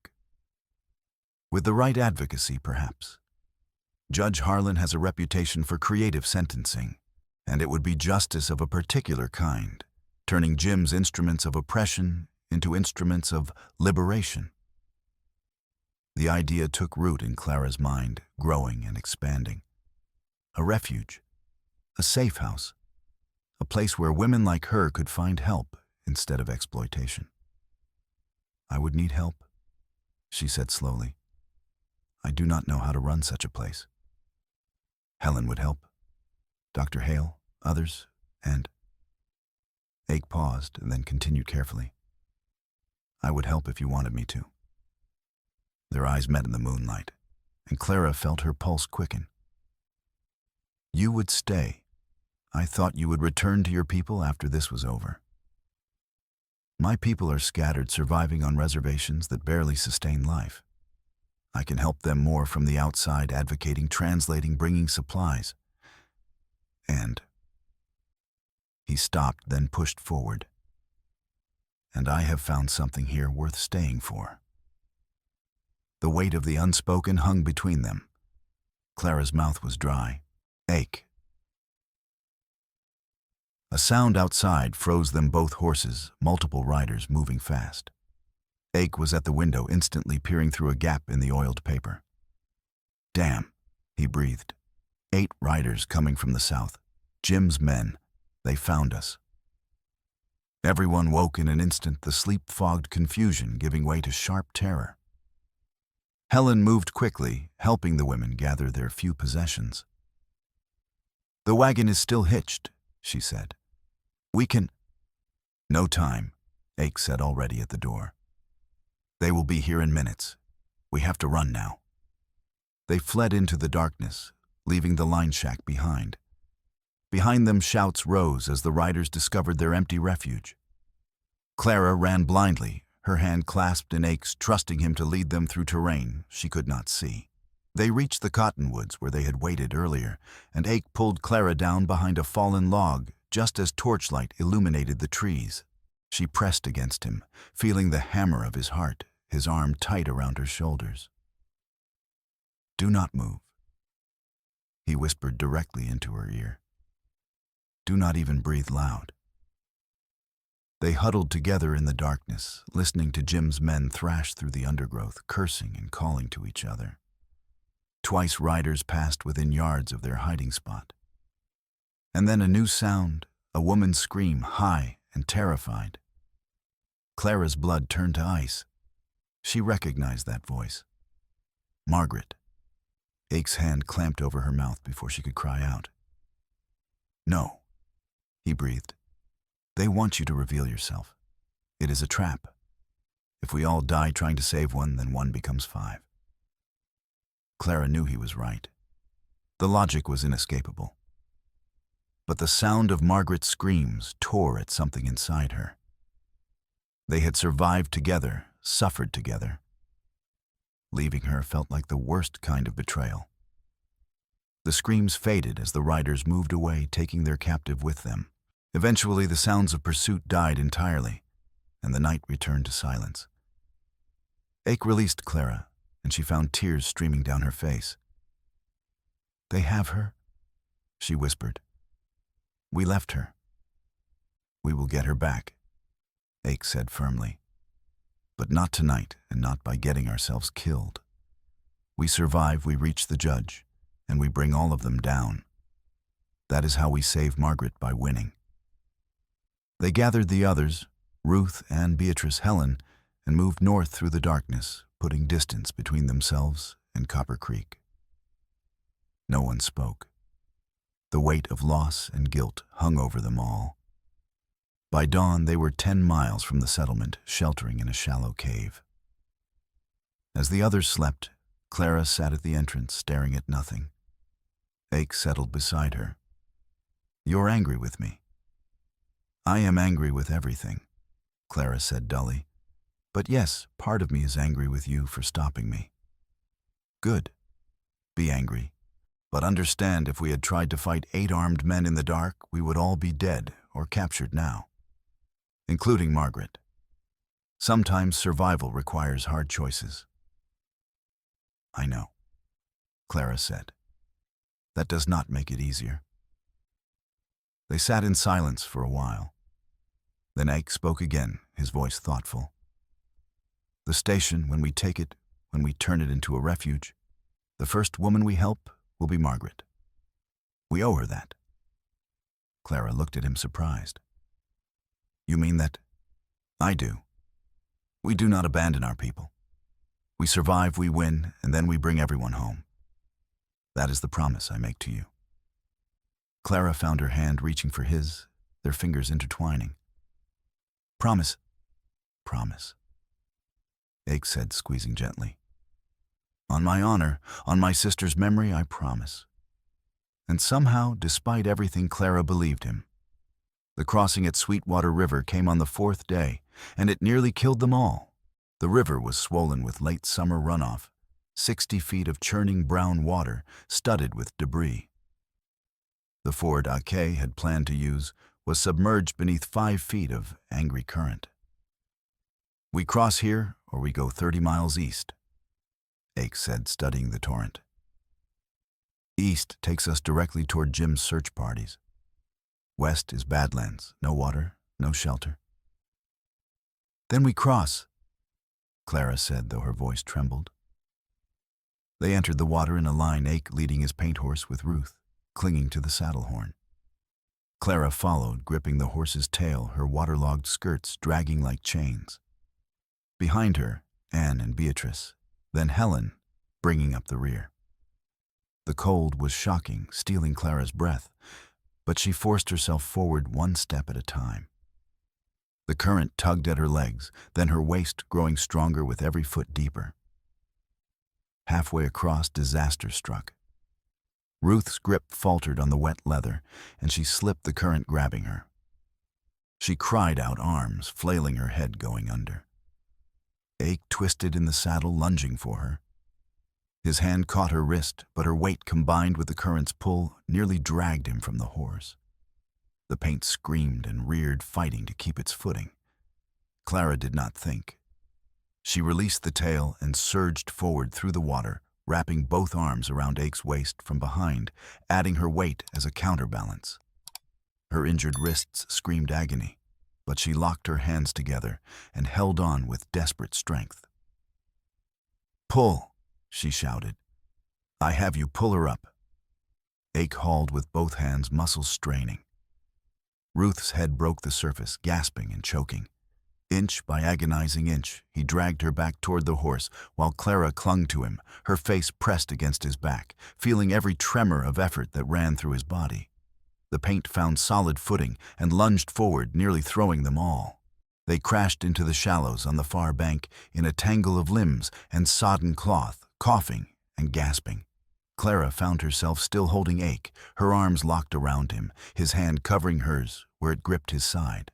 With the right advocacy, perhaps. Judge Harlan has a reputation for creative sentencing, and it would be justice of a particular kind, turning Jim's instruments of oppression into instruments of liberation. The idea took root in Clara's mind, growing and expanding. A refuge, a safe house, a place where women like her could find help instead of exploitation. I would need help, she said slowly. I do not know how to run such a place. Helen would help. Dr. Hale, others, and... Ake paused and then continued carefully. I would help if you wanted me to. Their eyes met in the moonlight, and Clara felt her pulse quicken. You would stay. I thought you would return to your people after this was over. My people are scattered, surviving on reservations that barely sustain life. I can help them more from the outside, advocating, translating, bringing supplies. And... He stopped, then pushed forward. And I have found something here worth staying for. The weight of the unspoken hung between them. Clara's mouth was dry. Ake. A sound outside froze them, both horses, multiple riders moving fast. Ake was at the window, instantly peering through a gap in the oiled paper. Damn, he breathed. 8 riders coming from the south. Jim's men. They found us. Everyone woke in an instant, the sleep-fogged confusion giving way to sharp terror. Helen moved quickly, helping the women gather their few possessions. "The wagon is still hitched," she said. "We can—" "No time," Ake said already at the door. "They will be here in minutes. We have to run now." They fled into the darkness, leaving the line shack behind. Behind them, shouts rose as the riders discovered their empty refuge. Clara ran blindly, her hand clasped in Ake's, trusting him to lead them through terrain she could not see. They reached the cottonwoods where they had waited earlier, and Ake pulled Clara down behind a fallen log just as torchlight illuminated the trees. She pressed against him, feeling the hammer of his heart, his arm tight around her shoulders. "Do not move," he whispered directly into her ear. "Do not even breathe loud." They huddled together in the darkness, listening to Jim's men thrash through the undergrowth, cursing and calling to each other. Twice riders passed within yards of their hiding spot. And then a new sound, a woman's scream, high and terrified. Clara's blood turned to ice. She recognized that voice. Margaret. Ake's hand clamped over her mouth before she could cry out. "No," he breathed. "They want you to reveal yourself. It is a trap. If we all die trying to save one, then one becomes 5. Clara knew he was right. The logic was inescapable. But the sound of Margaret's screams tore at something inside her. They had survived together, suffered together. Leaving her felt like the worst kind of betrayal. The screams faded as the riders moved away, taking their captive with them. Eventually, the sounds of pursuit died entirely, and the night returned to silence. Ake released Clara, and she found tears streaming down her face. "They have her," she whispered. "We left her. We will get her back," Ake said firmly. "But not tonight, and not by getting ourselves killed. We survive, we reach the judge, and we bring all of them down. That is how we save Margaret, by winning." They gathered the others, Ruth, Anne, Beatrice, Helen, and moved north through the darkness, putting distance between themselves and Copper Creek. No one spoke. The weight of loss and guilt hung over them all. By dawn, they were 10 miles from the settlement, sheltering in a shallow cave. As the others slept, Clara sat at the entrance, staring at nothing. Ake settled beside her. "You're angry with me." "I am angry with everything," Clara said dully. "But yes, part of me is angry with you for stopping me." "Good. Be angry. But understand, if we had tried to fight 8 armed men in the dark, we would all be dead or captured now. Including Margaret. Sometimes survival requires hard choices." "I know," Clara said. "That does not make it easier." They sat in silence for a while. Then Ake spoke again, his voice thoughtful. "The station, when we take it, when we turn it into a refuge, the first woman we help will be Margaret. We owe her that." Clara looked at him surprised. "You mean that?" "I do. We do not abandon our people. We survive, we win, and then we bring everyone home. That is the promise I make to you." Clara found her hand reaching for his, their fingers intertwining. "Promise." "Promise," Ake said, squeezing gently. "On my honor, on my sister's memory, I promise." And somehow, despite everything, Clara believed him. The crossing at Sweetwater River came on the 4th day, and it nearly killed them all. The river was swollen with late summer runoff, 60 feet of churning brown water studded with debris. The ford Ake had planned to use was submerged beneath 5 feet of angry current. "We cross here, or we go 30 miles east," Ake said, studying the torrent. "East takes us directly toward Jim's search parties. West is Badlands, no water, no shelter." "Then we cross," Clara said, though her voice trembled. They entered the water in a line, Ake leading his paint horse with Ruth, clinging to the saddle horn. Clara followed, gripping the horse's tail, her waterlogged skirts dragging like chains. Behind her, Anne and Beatrice, then Helen, bringing up the rear. The cold was shocking, stealing Clara's breath, but she forced herself forward one step at a time. The current tugged at her legs, then her waist growing stronger with every foot deeper. Halfway across, disaster struck. Ruth's grip faltered on the wet leather, and she slipped, the current grabbing her. She cried out, arms flailing, her head going under. Ake twisted in the saddle, lunging for her. His hand caught her wrist, but her weight combined with the current's pull nearly dragged him from the horse. The paint screamed and reared, fighting to keep its footing. Clara did not think. She released the tail and surged forward through the water, wrapping both arms around Ake's waist from behind, adding her weight as a counterbalance. Her injured wrists screamed agony, but she locked her hands together and held on with desperate strength. "Pull!" she shouted. "I have you, pull her up." Ake hauled with both hands, muscles straining. Ruth's head broke the surface, gasping and choking. Inch by agonizing inch, he dragged her back toward the horse, while Clara clung to him, her face pressed against his back, feeling every tremor of effort that ran through his body. The paint found solid footing and lunged forward, nearly throwing them all. They crashed into the shallows on the far bank in a tangle of limbs and sodden cloth, coughing and gasping. Clara found herself still holding Ake, her arms locked around him, his hand covering hers where it gripped his side.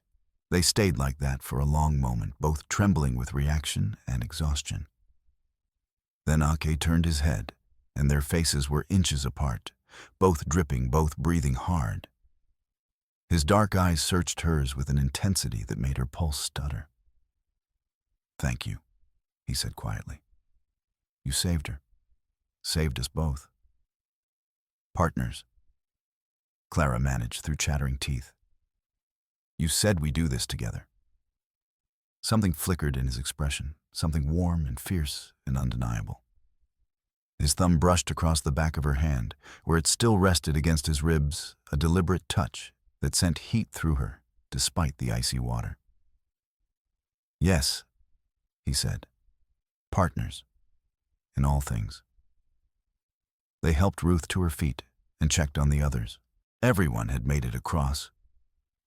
They stayed like that for a long moment, both trembling with reaction and exhaustion. Then Ake turned his head, and their faces were inches apart, both dripping, both breathing hard. His dark eyes searched hers with an intensity that made her pulse stutter. "Thank you," he said quietly. "You saved her. Saved us both." "Partners," Clara managed through chattering teeth. "You said we do this together." Something flickered in his expression, something warm and fierce and undeniable. His thumb brushed across the back of her hand, where it still rested against his ribs, a deliberate touch that sent heat through her, despite the icy water. "Yes," he said. "Partners. In all things." They helped Ruth to her feet and checked on the others. Everyone had made it across,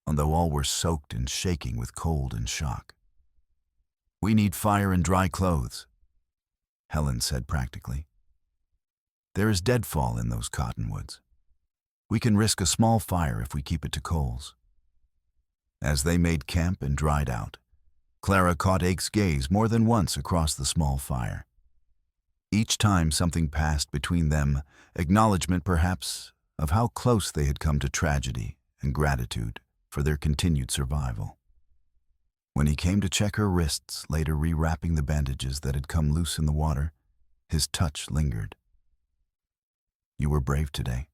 although all were soaked and shaking with cold and shock. "We need fire and dry clothes," Helen said practically. "There is deadfall in those cottonwoods. We can risk a small fire if we keep it to coals." As they made camp and dried out, Clara caught Ake's gaze more than once across the small fire. Each time something passed between them, acknowledgement perhaps of how close they had come to tragedy, and gratitude for their continued survival. When he came to check her wrists, later rewrapping the bandages that had come loose in the water, his touch lingered. "You were brave today,"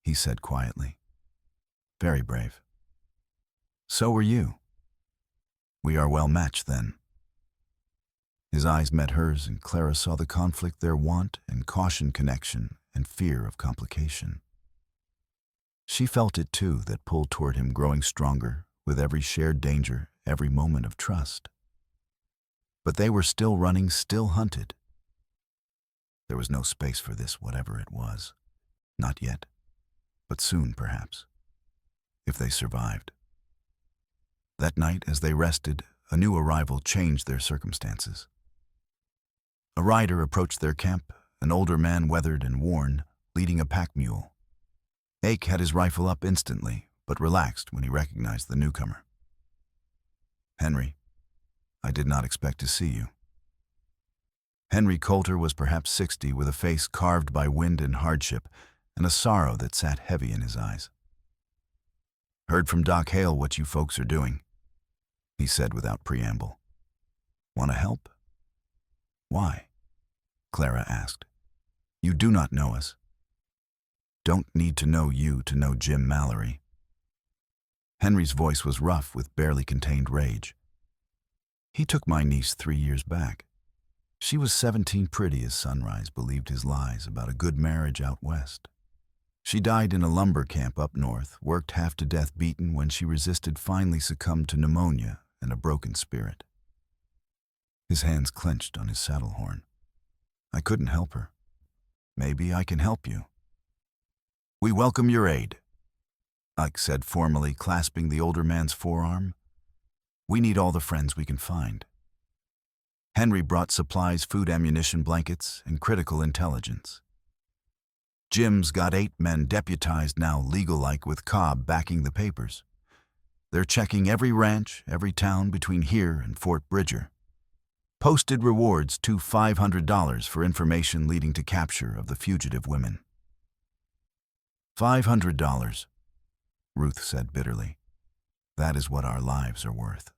he said quietly. "Very brave." "So were you." "We are well matched then." His eyes met hers, and Clara saw the conflict, their want and caution, connection and fear of complication. She felt it too, that pull toward him growing stronger with every shared danger, every moment of trust. But they were still running, still hunted. There was no space for this, whatever it was. Not yet, but soon perhaps, if they survived. That night, as they rested, a new arrival changed their circumstances. A rider approached their camp, an older man, weathered and worn, leading a pack mule. Ake had his rifle up instantly, but relaxed when he recognized the newcomer. "Henry, I did not expect to see you." Henry Coulter was perhaps 60, with a face carved by wind and hardship, and a sorrow that sat heavy in his eyes. "Heard from Doc Hale what you folks are doing," he said without preamble. "Want to help?" "Why?" Clara asked. "You do not know us." "Don't need to know you to know Jim Mallory." Henry's voice was rough with barely contained rage. "He took my niece 3 years back. She was 17, pretty as sunrise, believed his lies about a good marriage out west. She died in a lumber camp up north, worked half to death, beaten when she resisted, finally succumbed to pneumonia and a broken spirit." His hands clenched on his saddle horn. I couldn't help her. Maybe I can help you. We welcome your aid, Ike said formally, clasping the older man's forearm. We need all the friends we can find. Henry brought supplies, food, ammunition, blankets, and critical intelligence. Jim's got 8 men deputized now, legal-like, with Cobb backing the papers. They're checking every ranch, every town between here and Fort Bridger. Posted rewards to $500 for information leading to capture of the fugitive women. $500, Ruth said bitterly. That is what our lives are worth.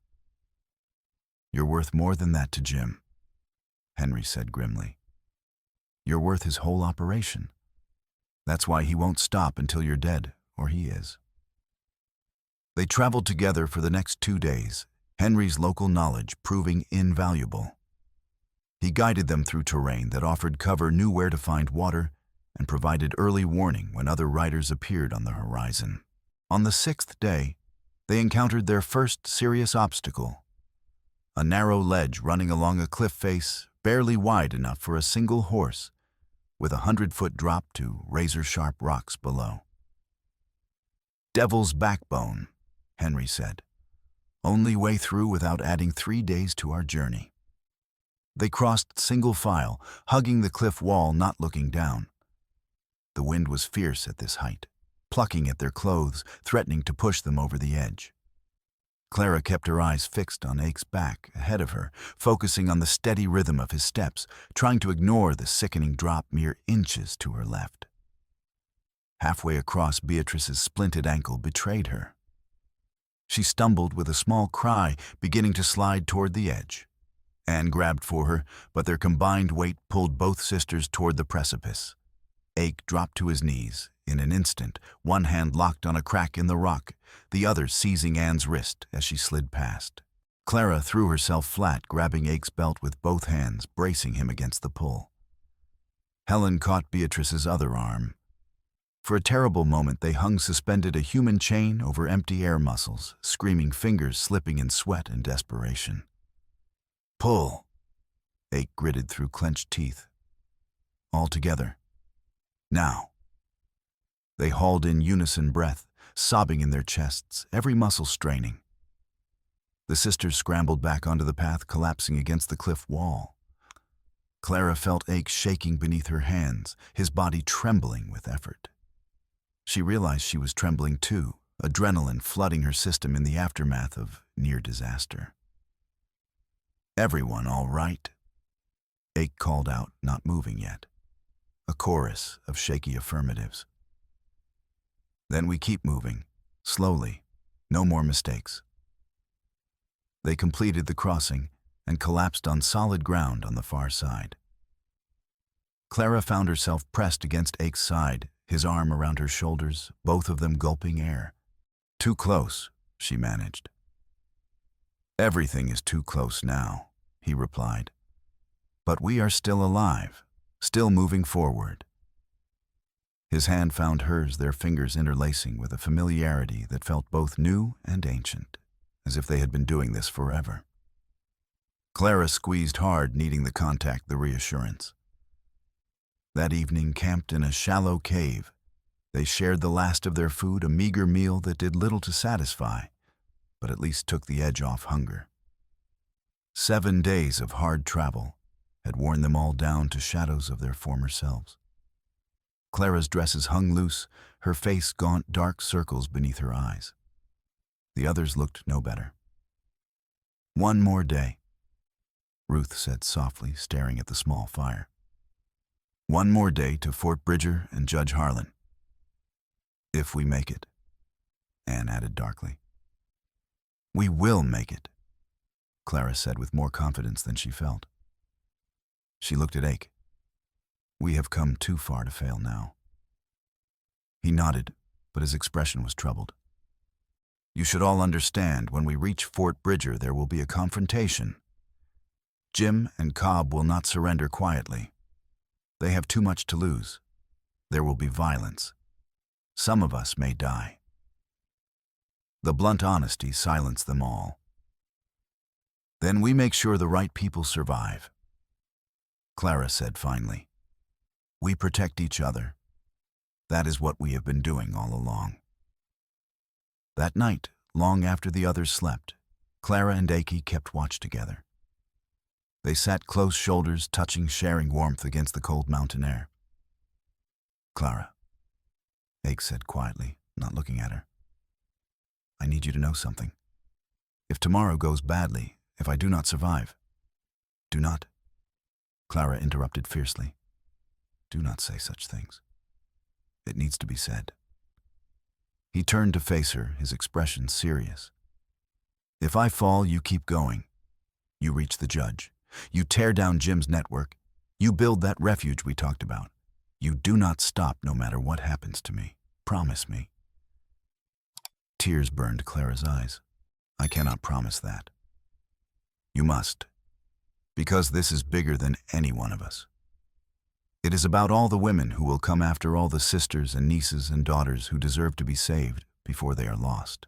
You're worth more than that to Jim, Henry said grimly. You're worth his whole operation. That's why he won't stop until you're dead, or he is. They traveled together for the next 2 days, Henry's local knowledge proving invaluable. He guided them through terrain that offered cover, knew where to find water, and provided early warning when other riders appeared on the horizon. On the 6th day, they encountered their first serious obstacle. A narrow ledge running along a cliff face, barely wide enough for a single horse, with a 100-foot drop to razor-sharp rocks below. Devil's backbone, Henry said. Only way through without adding 3 days to our journey. They crossed single file, hugging the cliff wall, not looking down. The wind was fierce at this height, plucking at their clothes, threatening to push them over the edge. Clara kept her eyes fixed on Ake's back ahead of her, focusing on the steady rhythm of his steps, trying to ignore the sickening drop mere inches to her left. Halfway across, Beatrice's splinted ankle betrayed her. She stumbled with a small cry, beginning to slide toward the edge. Anne grabbed for her, but their combined weight pulled both sisters toward the precipice. Ake dropped to his knees. In an instant, one hand locked on a crack in the rock, the other seizing Anne's wrist as she slid past. Clara threw herself flat, grabbing Ake's belt with both hands, bracing him against the pull. Helen caught Beatrice's other arm. For a terrible moment, they hung suspended, a human chain over empty air muscles, screaming fingers slipping in sweat and desperation. Pull, Ake gritted through clenched teeth. All together. Now. They hauled in unison breath, sobbing in their chests, every muscle straining. The sisters scrambled back onto the path, collapsing against the cliff wall. Clara felt Ake shaking beneath her hands, his body trembling with effort. She realized she was trembling too, adrenaline flooding her system in the aftermath of near disaster. Everyone all right? Ake called out, not moving yet. A chorus of shaky affirmatives. Then we keep moving, slowly, no more mistakes. They completed the crossing and collapsed on solid ground on the far side. Clara found herself pressed against Ake's side, his arm around her shoulders, both of them gulping air. Too close, she managed. Everything is too close now, he replied. But we are still alive, still moving forward. His hand found hers, their fingers interlacing with a familiarity that felt both new and ancient, as if they had been doing this forever. Clara squeezed hard, needing the contact, the reassurance. That evening, camped in a shallow cave, they shared the last of their food, a meager meal that did little to satisfy, but at least took the edge off hunger. 7 days of hard travel had worn them all down to shadows of their former selves. Clara's dresses hung loose, her face gaunt, dark circles beneath her eyes. The others looked no better. One more day, Ruth said softly, staring at the small fire. One more day to Fort Bridger and Judge Harlan. If we make it, Anne added darkly. We will make it, Clara said with more confidence than she felt. She looked at Ake. We have come too far to fail now. He nodded, but his expression was troubled. You should all understand, when we reach Fort Bridger, there will be a confrontation. Jim and Cobb will not surrender quietly. They have too much to lose. There will be violence. Some of us may die. The blunt honesty silenced them all. Then we make sure the right people survive. Clara said finally. We protect each other. That is what we have been doing all along. That night, long after the others slept, Clara and Ake kept watch together. They sat close shoulders, touching, sharing warmth against the cold mountain air. Clara, Ake said quietly, not looking at her. I need you to know something. If tomorrow goes badly, if I do not survive, do not. Clara interrupted fiercely. Do not say such things. It needs to be said. He turned to face her, his expression serious. If I fall, you keep going. You reach the judge. You tear down Jim's network. You build that refuge we talked about. You do not stop no matter what happens to me. Promise me. Tears burned Clara's eyes. I cannot promise that. You must. Because this is bigger than any one of us. It is about all the women who will come after all the sisters and nieces and daughters who deserve to be saved before they are lost.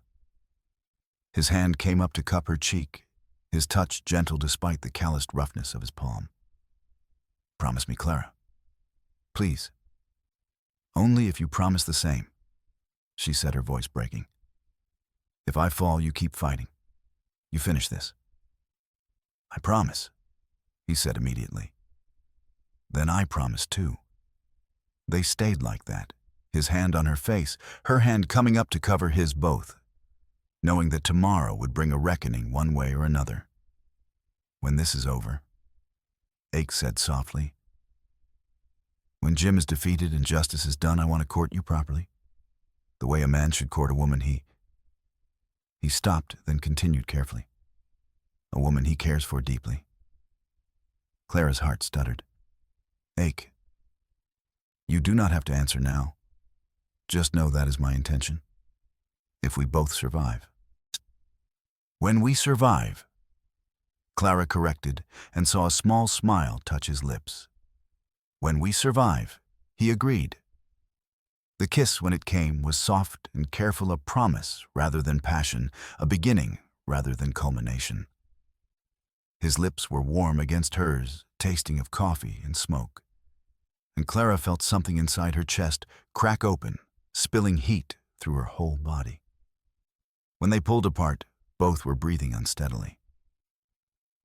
His hand came up to cup her cheek, his touch gentle despite the calloused roughness of his palm. Promise me, Clara. Please. Only if you promise the same, she said, her voice breaking. If I fall, you keep fighting. You finish this. I promise, he said immediately. Then I promise too. They stayed like that, his hand on her face, her hand coming up to cover his both, knowing that tomorrow would bring a reckoning one way or another. When this is over, Ake said softly, when Jim is defeated and justice is done, I want to court you properly. The way a man should court a woman he stopped, then continued carefully. A woman he cares for deeply. Clara's heart stuttered. Ake, you do not have to answer now. Just know that is my intention. If we both survive. When we survive, Clara corrected and saw a small smile touch his lips. When we survive, he agreed. The kiss, when it came, was soft and careful, a promise rather than passion, a beginning rather than culmination. His lips were warm against hers, tasting of coffee and smoke. And Clara felt something inside her chest crack open, spilling heat through her whole body. When they pulled apart, both were breathing unsteadily.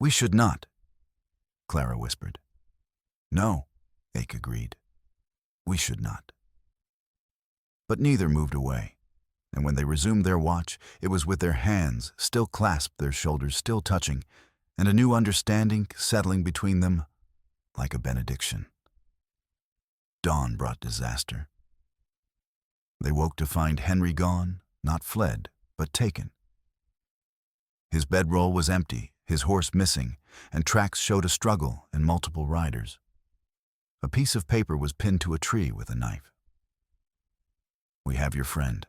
We should not, Clara whispered. No, Ake agreed. We should not. But neither moved away, and when they resumed their watch, it was with their hands still clasped, their shoulders still touching, and a new understanding settling between them like a benediction. Dawn brought disaster. They woke to find Henry gone, not fled, but taken. His bedroll was empty, his horse missing, and tracks showed a struggle and multiple riders. A piece of paper was pinned to a tree with a knife. We have your friend.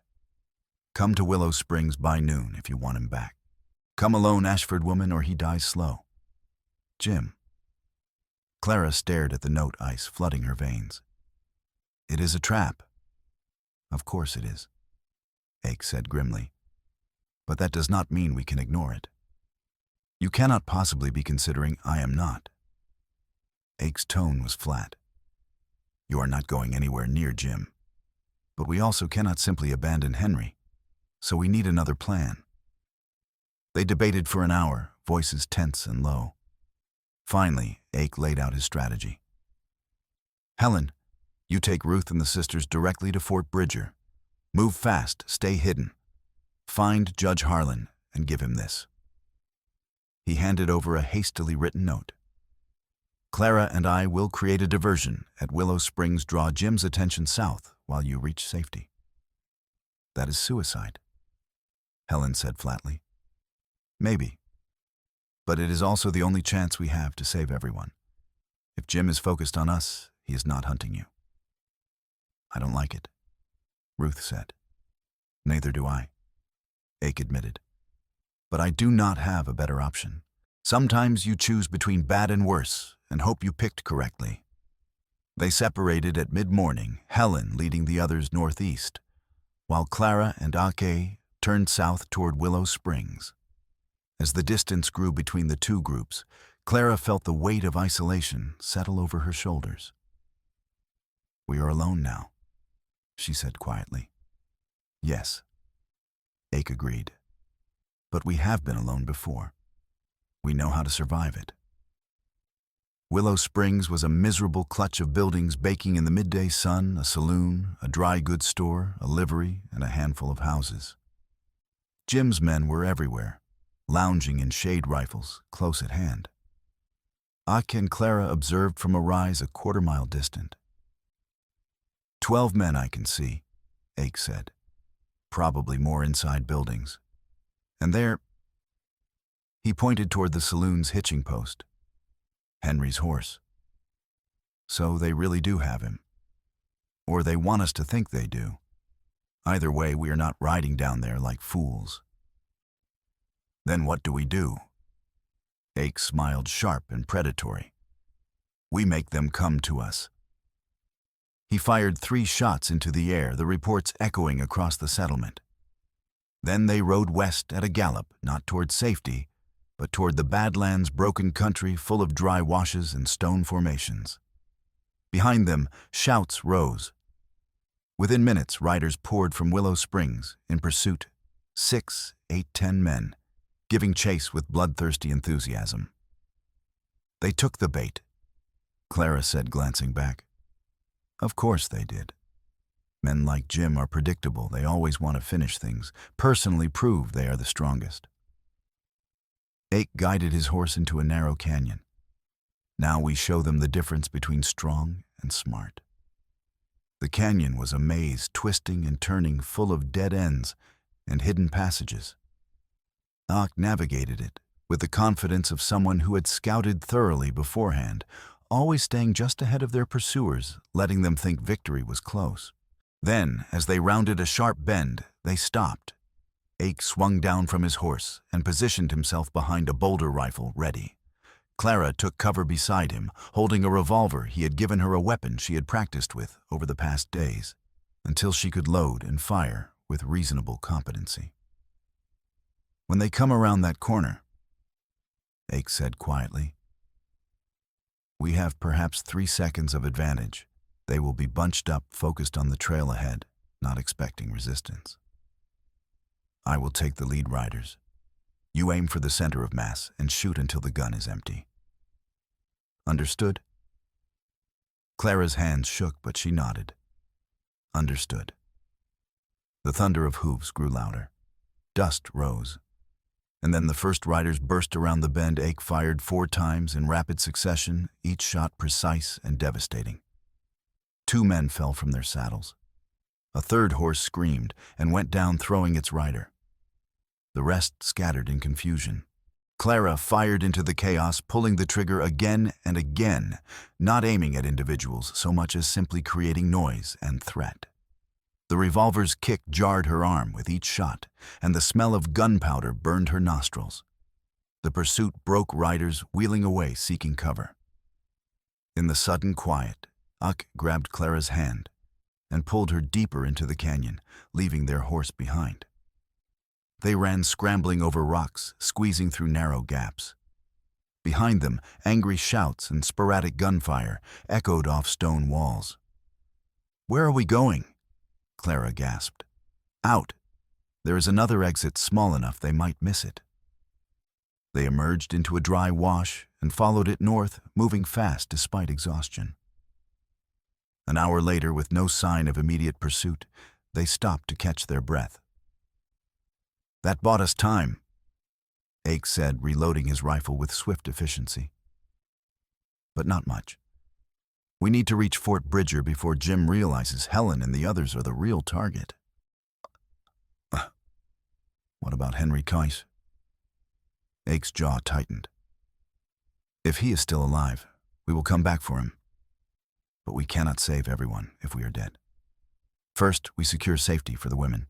Come to Willow Springs by noon if you want him back. Come alone, Ashford woman, or he dies slow. Jim. Clara stared at the note ice flooding her veins. It is a trap. Of course it is, Ake said grimly. But that does not mean we can ignore it. You cannot possibly be considering I am not. Ake's tone was flat. You are not going anywhere near Jim. But we also cannot simply abandon Henry, so we need another plan. They debated for an hour, voices tense and low. Finally, Ake laid out his strategy. Helen, you take Ruth and the sisters directly to Fort Bridger. Move fast, stay hidden. Find Judge Harlan and give him this. He handed over a hastily written note. Clara and I will create a diversion at Willow Springs, draw Jim's attention south while you reach safety. That is suicide, Helen said flatly. Maybe. But it is also the only chance we have to save everyone. If Jim is focused on us, he is not hunting you. I don't like it, Ruth said. Neither do I, Ake admitted. But I do not have a better option. Sometimes you choose between bad and worse and hope you picked correctly. They separated at mid-morning, Helen leading the others northeast, while Clara and Ake turned south toward Willow Springs. As the distance grew between the two groups, Clara felt the weight of isolation settle over her shoulders. "We are alone now," she said quietly. "Yes," Ake agreed. "But we have been alone before. We know how to survive it." Willow Springs was a miserable clutch of buildings baking in the midday sun, a saloon, a dry goods store, a livery, and a handful of houses. Jim's men were everywhere, lounging in shade rifles, close at hand. Ake and Clara observed from a rise a quarter-mile distant. 12 men I can see," Ake said. "Probably more inside buildings. And there—" He pointed toward the saloon's hitching post. "Henry's horse. So they really do have him. Or they want us to think they do. Either way, we are not riding down there like fools." "Then what do we do?" Ake smiled sharp and predatory. "We make them come to us." He fired 3 shots into the air, the reports echoing across the settlement. Then they rode west at a gallop, not toward safety, but toward the Badlands' broken country full of dry washes and stone formations. Behind them, shouts rose. Within minutes, riders poured from Willow Springs in pursuit, 6, 8, 10 men, giving chase with bloodthirsty enthusiasm. "They took the bait," Clara said, glancing back. "Of course they did. Men like Jim are predictable. They always want to finish things, personally prove they are the strongest." Ake guided his horse into a narrow canyon. "Now we show them the difference between strong and smart." The canyon was a maze, twisting and turning, full of dead ends and hidden passages. Ake navigated it with the confidence of someone who had scouted thoroughly beforehand, always staying just ahead of their pursuers, letting them think victory was close. Then, as they rounded a sharp bend, they stopped. Ake swung down from his horse and positioned himself behind a boulder rifle, ready. Clara took cover beside him, holding a revolver he had given her, a weapon she had practiced with over the past days, until she could load and fire with reasonable competency. "When they come around that corner," Ake said quietly, "we have perhaps 3 seconds of advantage. They will be bunched up, focused on the trail ahead, not expecting resistance. I will take the lead riders. You aim for the center of mass and shoot until the gun is empty. Understood?" Clara's hands shook, but she nodded. Understood. The thunder of hooves grew louder. Dust rose. And then the first riders burst around the bend. Ake fired 4 times in rapid succession, each shot precise and devastating. 2 men fell from their saddles. A third horse screamed and went down, throwing its rider. The rest scattered in confusion. Clara fired into the chaos, pulling the trigger again and again, not aiming at individuals so much as simply creating noise and threat. The revolver's kick jarred her arm with each shot, and the smell of gunpowder burned her nostrils. The pursuit broke riders, wheeling away, seeking cover. In the sudden quiet, Ake grabbed Clara's hand and pulled her deeper into the canyon, leaving their horse behind. They ran scrambling over rocks, squeezing through narrow gaps. Behind them, angry shouts and sporadic gunfire echoed off stone walls. "Where are we going?" Clara gasped. "Out. There is another exit small enough they might miss it." They emerged into a dry wash and followed it north, moving fast despite exhaustion. An hour later, with no sign of immediate pursuit, they stopped to catch their breath. "That bought us time," Ake said, reloading his rifle with swift efficiency. "But not much. We need to reach Fort Bridger before Jim realizes Helen and the others are the real target." "What about Henry Cries?" Ake's jaw tightened. "If he is still alive, we will come back for him. But we cannot save everyone if we are dead. First, we secure safety for the women.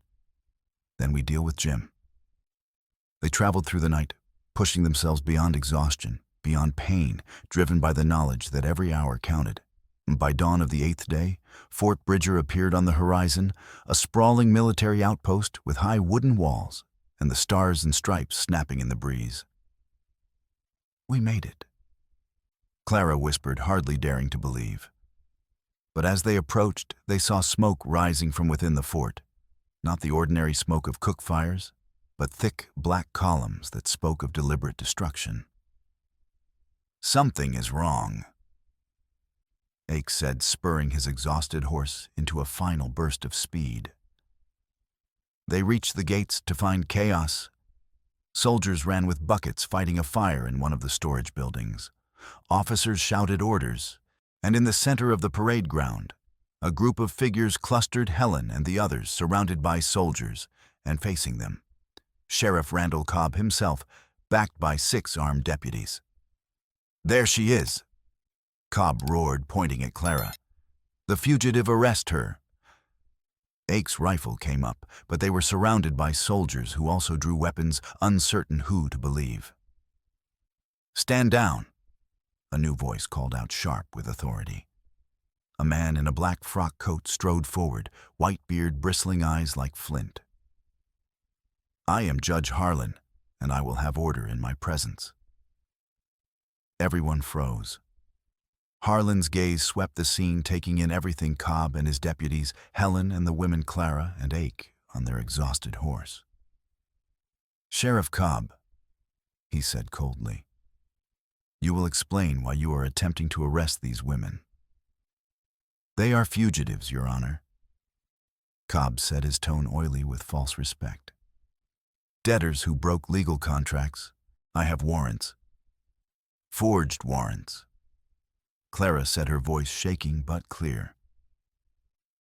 Then we deal with Jim." They traveled through the night, pushing themselves beyond exhaustion, beyond pain, driven by the knowledge that every hour counted. By dawn of the 8th day, Fort Bridger appeared on the horizon, a sprawling military outpost with high wooden walls and the stars and stripes snapping in the breeze. "We made it," Clara whispered, hardly daring to believe. But as they approached, they saw smoke rising from within the fort, not the ordinary smoke of cook fires, but thick black columns that spoke of deliberate destruction. "Something is wrong," Ake said, spurring his exhausted horse into a final burst of speed. They reached the gates to find chaos. Soldiers ran with buckets fighting a fire in one of the storage buildings. Officers shouted orders, and in the center of the parade ground, a group of figures clustered Helen and the others, surrounded by soldiers and facing them. Sheriff Randall Cobb himself, backed by 6 armed deputies. "There she is," Cobb roared, pointing at Clara. "The fugitive, arrest her." Ake's rifle came up, but they were surrounded by soldiers who also drew weapons, uncertain who to believe. "Stand down," a new voice called out, sharp with authority. A man in a black frock coat strode forward, white beard, bristling eyes like flint. "I am Judge Harlan, and I will have order in my presence." Everyone froze. Harlan's gaze swept the scene, taking in everything: Cobb and his deputies, Helen and the women Clara and Ake on their exhausted horse. "Sheriff Cobb," he said coldly, "you will explain why you are attempting to arrest these women." "They are fugitives, Your Honor," Cobb said, his tone oily with false respect. "Debtors who broke legal contracts. I have warrants. Forged warrants." Clara said, her voice shaking but clear.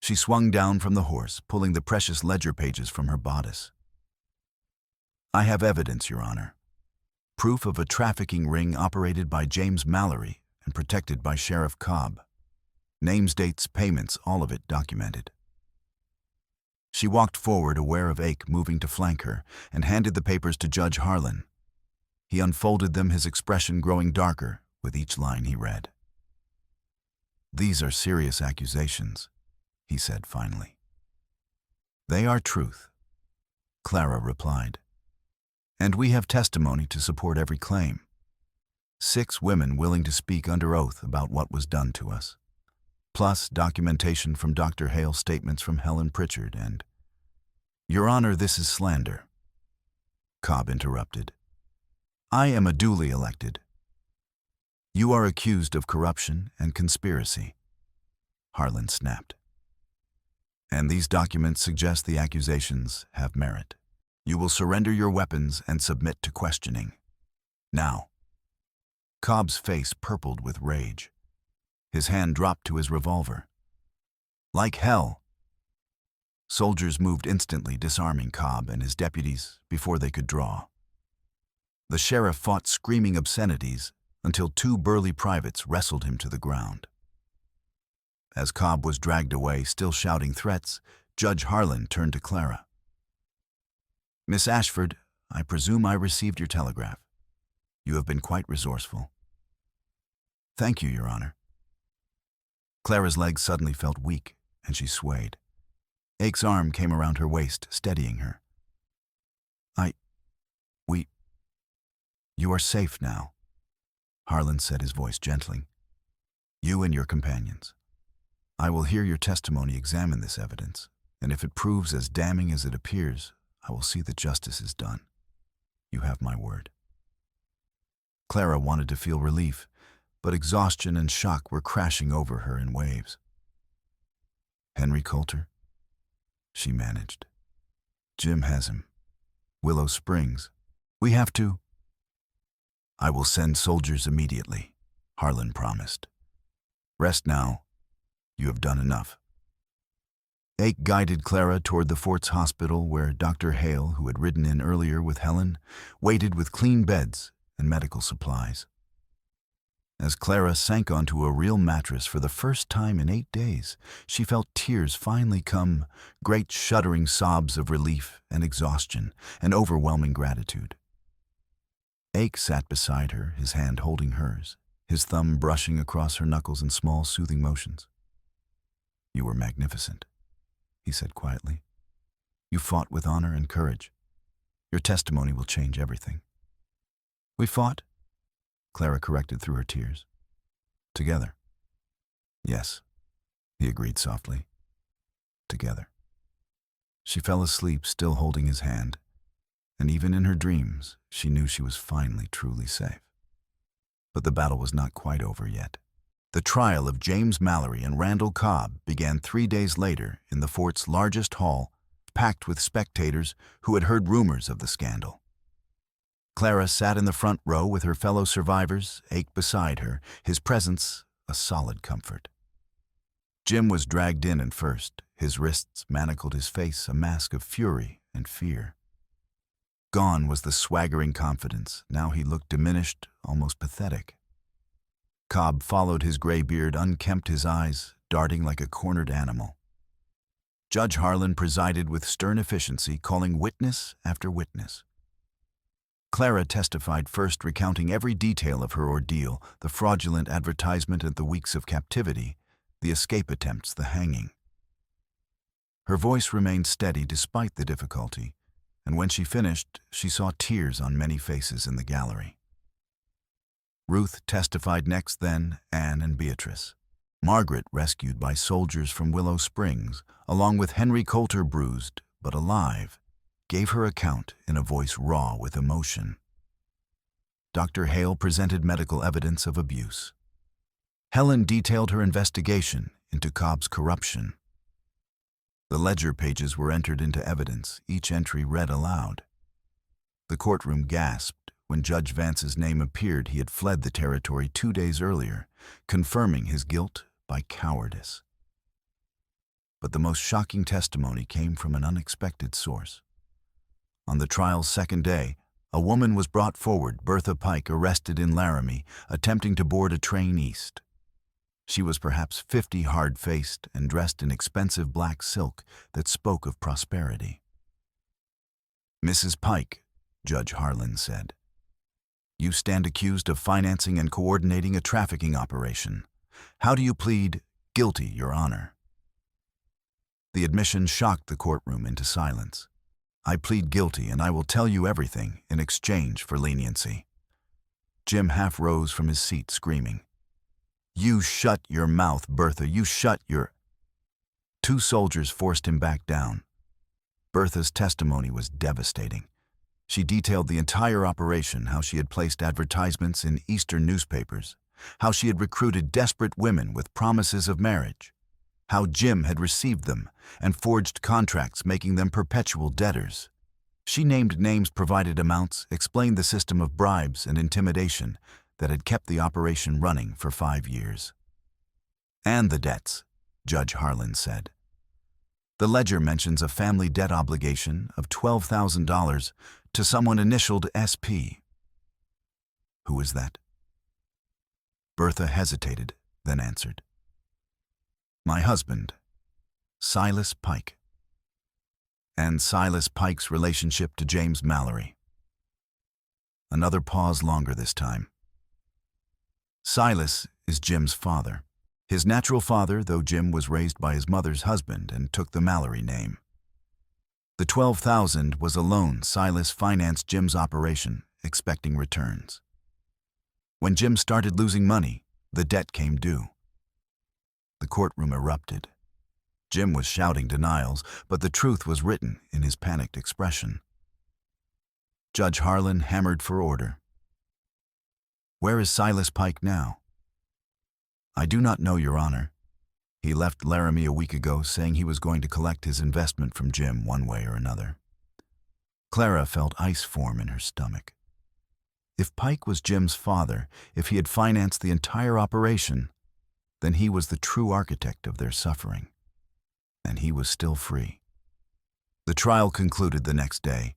She swung down from the horse, pulling the precious ledger pages from her bodice. "I have evidence, Your Honor. Proof of a trafficking ring operated by James Mallory and protected by Sheriff Cobb. Names, dates, payments, all of it documented." She walked forward, aware of Ake moving to flank her, and handed the papers to Judge Harlan. He unfolded them, his expression growing darker with each line he read. "These are serious accusations," he said finally. "They are truth," Clara replied. "And we have testimony to support every claim. 6 women willing to speak under oath about what was done to us, plus documentation from Dr. Hale, statements from Helen Pritchard, and—" "Your Honor, this is slander," Cobb interrupted. "I am a duly elected. You are accused of corruption and conspiracy," Harlan snapped. "And these documents suggest the accusations have merit. You will surrender your weapons and submit to questioning. Now." Cobb's face purpled with rage. His hand dropped to his revolver. "Like hell." Soldiers moved instantly, disarming Cobb and his deputies before they could draw. The sheriff fought, screaming obscenities, until 2 burly privates wrestled him to the ground. As Cobb was dragged away, still shouting threats, Judge Harlan turned to Clara. "Miss Ashford, I presume I received your telegraph. You have been quite resourceful." "Thank you, Your Honor." Clara's legs suddenly felt weak, and she swayed. Ake's arm came around her waist, steadying her. "You are safe now," Harlan said, his voice gentling. "You and your companions. I will hear your testimony, examine this evidence, and if it proves as damning as it appears, I will see that justice is done. You have my word." Clara wanted to feel relief, but exhaustion and shock were crashing over her in waves. "Henry Coulter?" she managed. "Jim has him. Willow Springs. We have to—" "I will send soldiers immediately," Harlan promised. "Rest now. You have done enough." Ake guided Clara toward the fort's hospital, where Dr. Hale, who had ridden in earlier with Helen, waited with clean beds and medical supplies. As Clara sank onto a real mattress for the first time in 8 days, she felt tears finally come, great shuddering sobs of relief and exhaustion and overwhelming gratitude. Ake sat beside her, his hand holding hers, his thumb brushing across her knuckles in small, soothing motions. "You were magnificent," he said quietly. "You fought with honor and courage. Your testimony will change everything." "We fought," Clara corrected through her tears. Together. Yes, he agreed softly. Together. She fell asleep, still holding his hand, and even in her dreams, she knew she was finally truly safe. But the battle was not quite over yet. The trial of James Mallory and Randall Cobb began 3 days later in the fort's largest hall, packed with spectators who had heard rumors of the scandal. Clara sat in the front row with her fellow survivors, Ake beside her, his presence a solid comfort. Jim was dragged in and first, his wrists manacled, his face a mask of fury and fear. Gone was the swaggering confidence. Now he looked diminished, almost pathetic. Cobb followed, his gray beard unkempt, his eyes darting like a cornered animal. Judge Harlan presided with stern efficiency, calling witness after witness. Clara testified first, recounting every detail of her ordeal, the fraudulent advertisement and the weeks of captivity, the escape attempts, the hanging. Her voice remained steady despite the difficulty, and when she finished, she saw tears on many faces in the gallery. Ruth testified next, then Anne and Beatrice. Margaret, rescued by soldiers from Willow Springs, along with Henry Coulter, bruised but alive, gave her account in a voice raw with emotion. Dr. Hale presented medical evidence of abuse. Helen detailed her investigation into Cobb's corruption. The ledger pages were entered into evidence, each entry read aloud. The courtroom gasped when Judge Vance's name appeared. He had fled the territory 2 days earlier, confirming his guilt by cowardice. But the most shocking testimony came from an unexpected source. On the trial's second day, a woman was brought forward, Bertha Pike, arrested in Laramie, attempting to board a train east. She was perhaps 50, hard-faced and dressed in expensive black silk that spoke of prosperity. "Mrs. Pike," Judge Harlan said, "you stand accused of financing and coordinating a trafficking operation. How do you plead guilty, Your Honor?" The admission shocked the courtroom into silence. "I plead guilty, and I will tell you everything in exchange for leniency." Jim half rose from his seat, screaming, "You shut your mouth, Bertha, you shut your—" 2 soldiers forced him back down. Bertha's testimony was devastating. She detailed the entire operation, how she had placed advertisements in Eastern newspapers, how she had recruited desperate women with promises of marriage, how Jim had received them and forged contracts making them perpetual debtors. She named names, provided amounts, explained the system of bribes and intimidation that had kept the operation running for 5 years. "And the debts," Judge Harlan said. The ledger mentions a family debt obligation of $12,000 to someone initialed SP. "Who is that?" Bertha hesitated, then answered, "My husband, Silas Pike." "And Silas Pike's relationship to James Mallory." Another pause, longer this time. "Silas is Jim's father. His natural father, though Jim was raised by his mother's husband and took the Mallory name. The $12,000 was a loan Silas financed Jim's operation, expecting returns. When Jim started losing money, the debt came due." The courtroom erupted. Jim was shouting denials, but the truth was written in his panicked expression. Judge Harlan hammered for order. "Where is Silas Pike now?" "I do not know, Your Honor. He left Laramie a week ago, saying he was going to collect his investment from Jim one way or another." Clara felt ice form in her stomach. If Pike was Jim's father, if he had financed the entire operation, then he was the true architect of their suffering. And he was still free. The trial concluded the next day,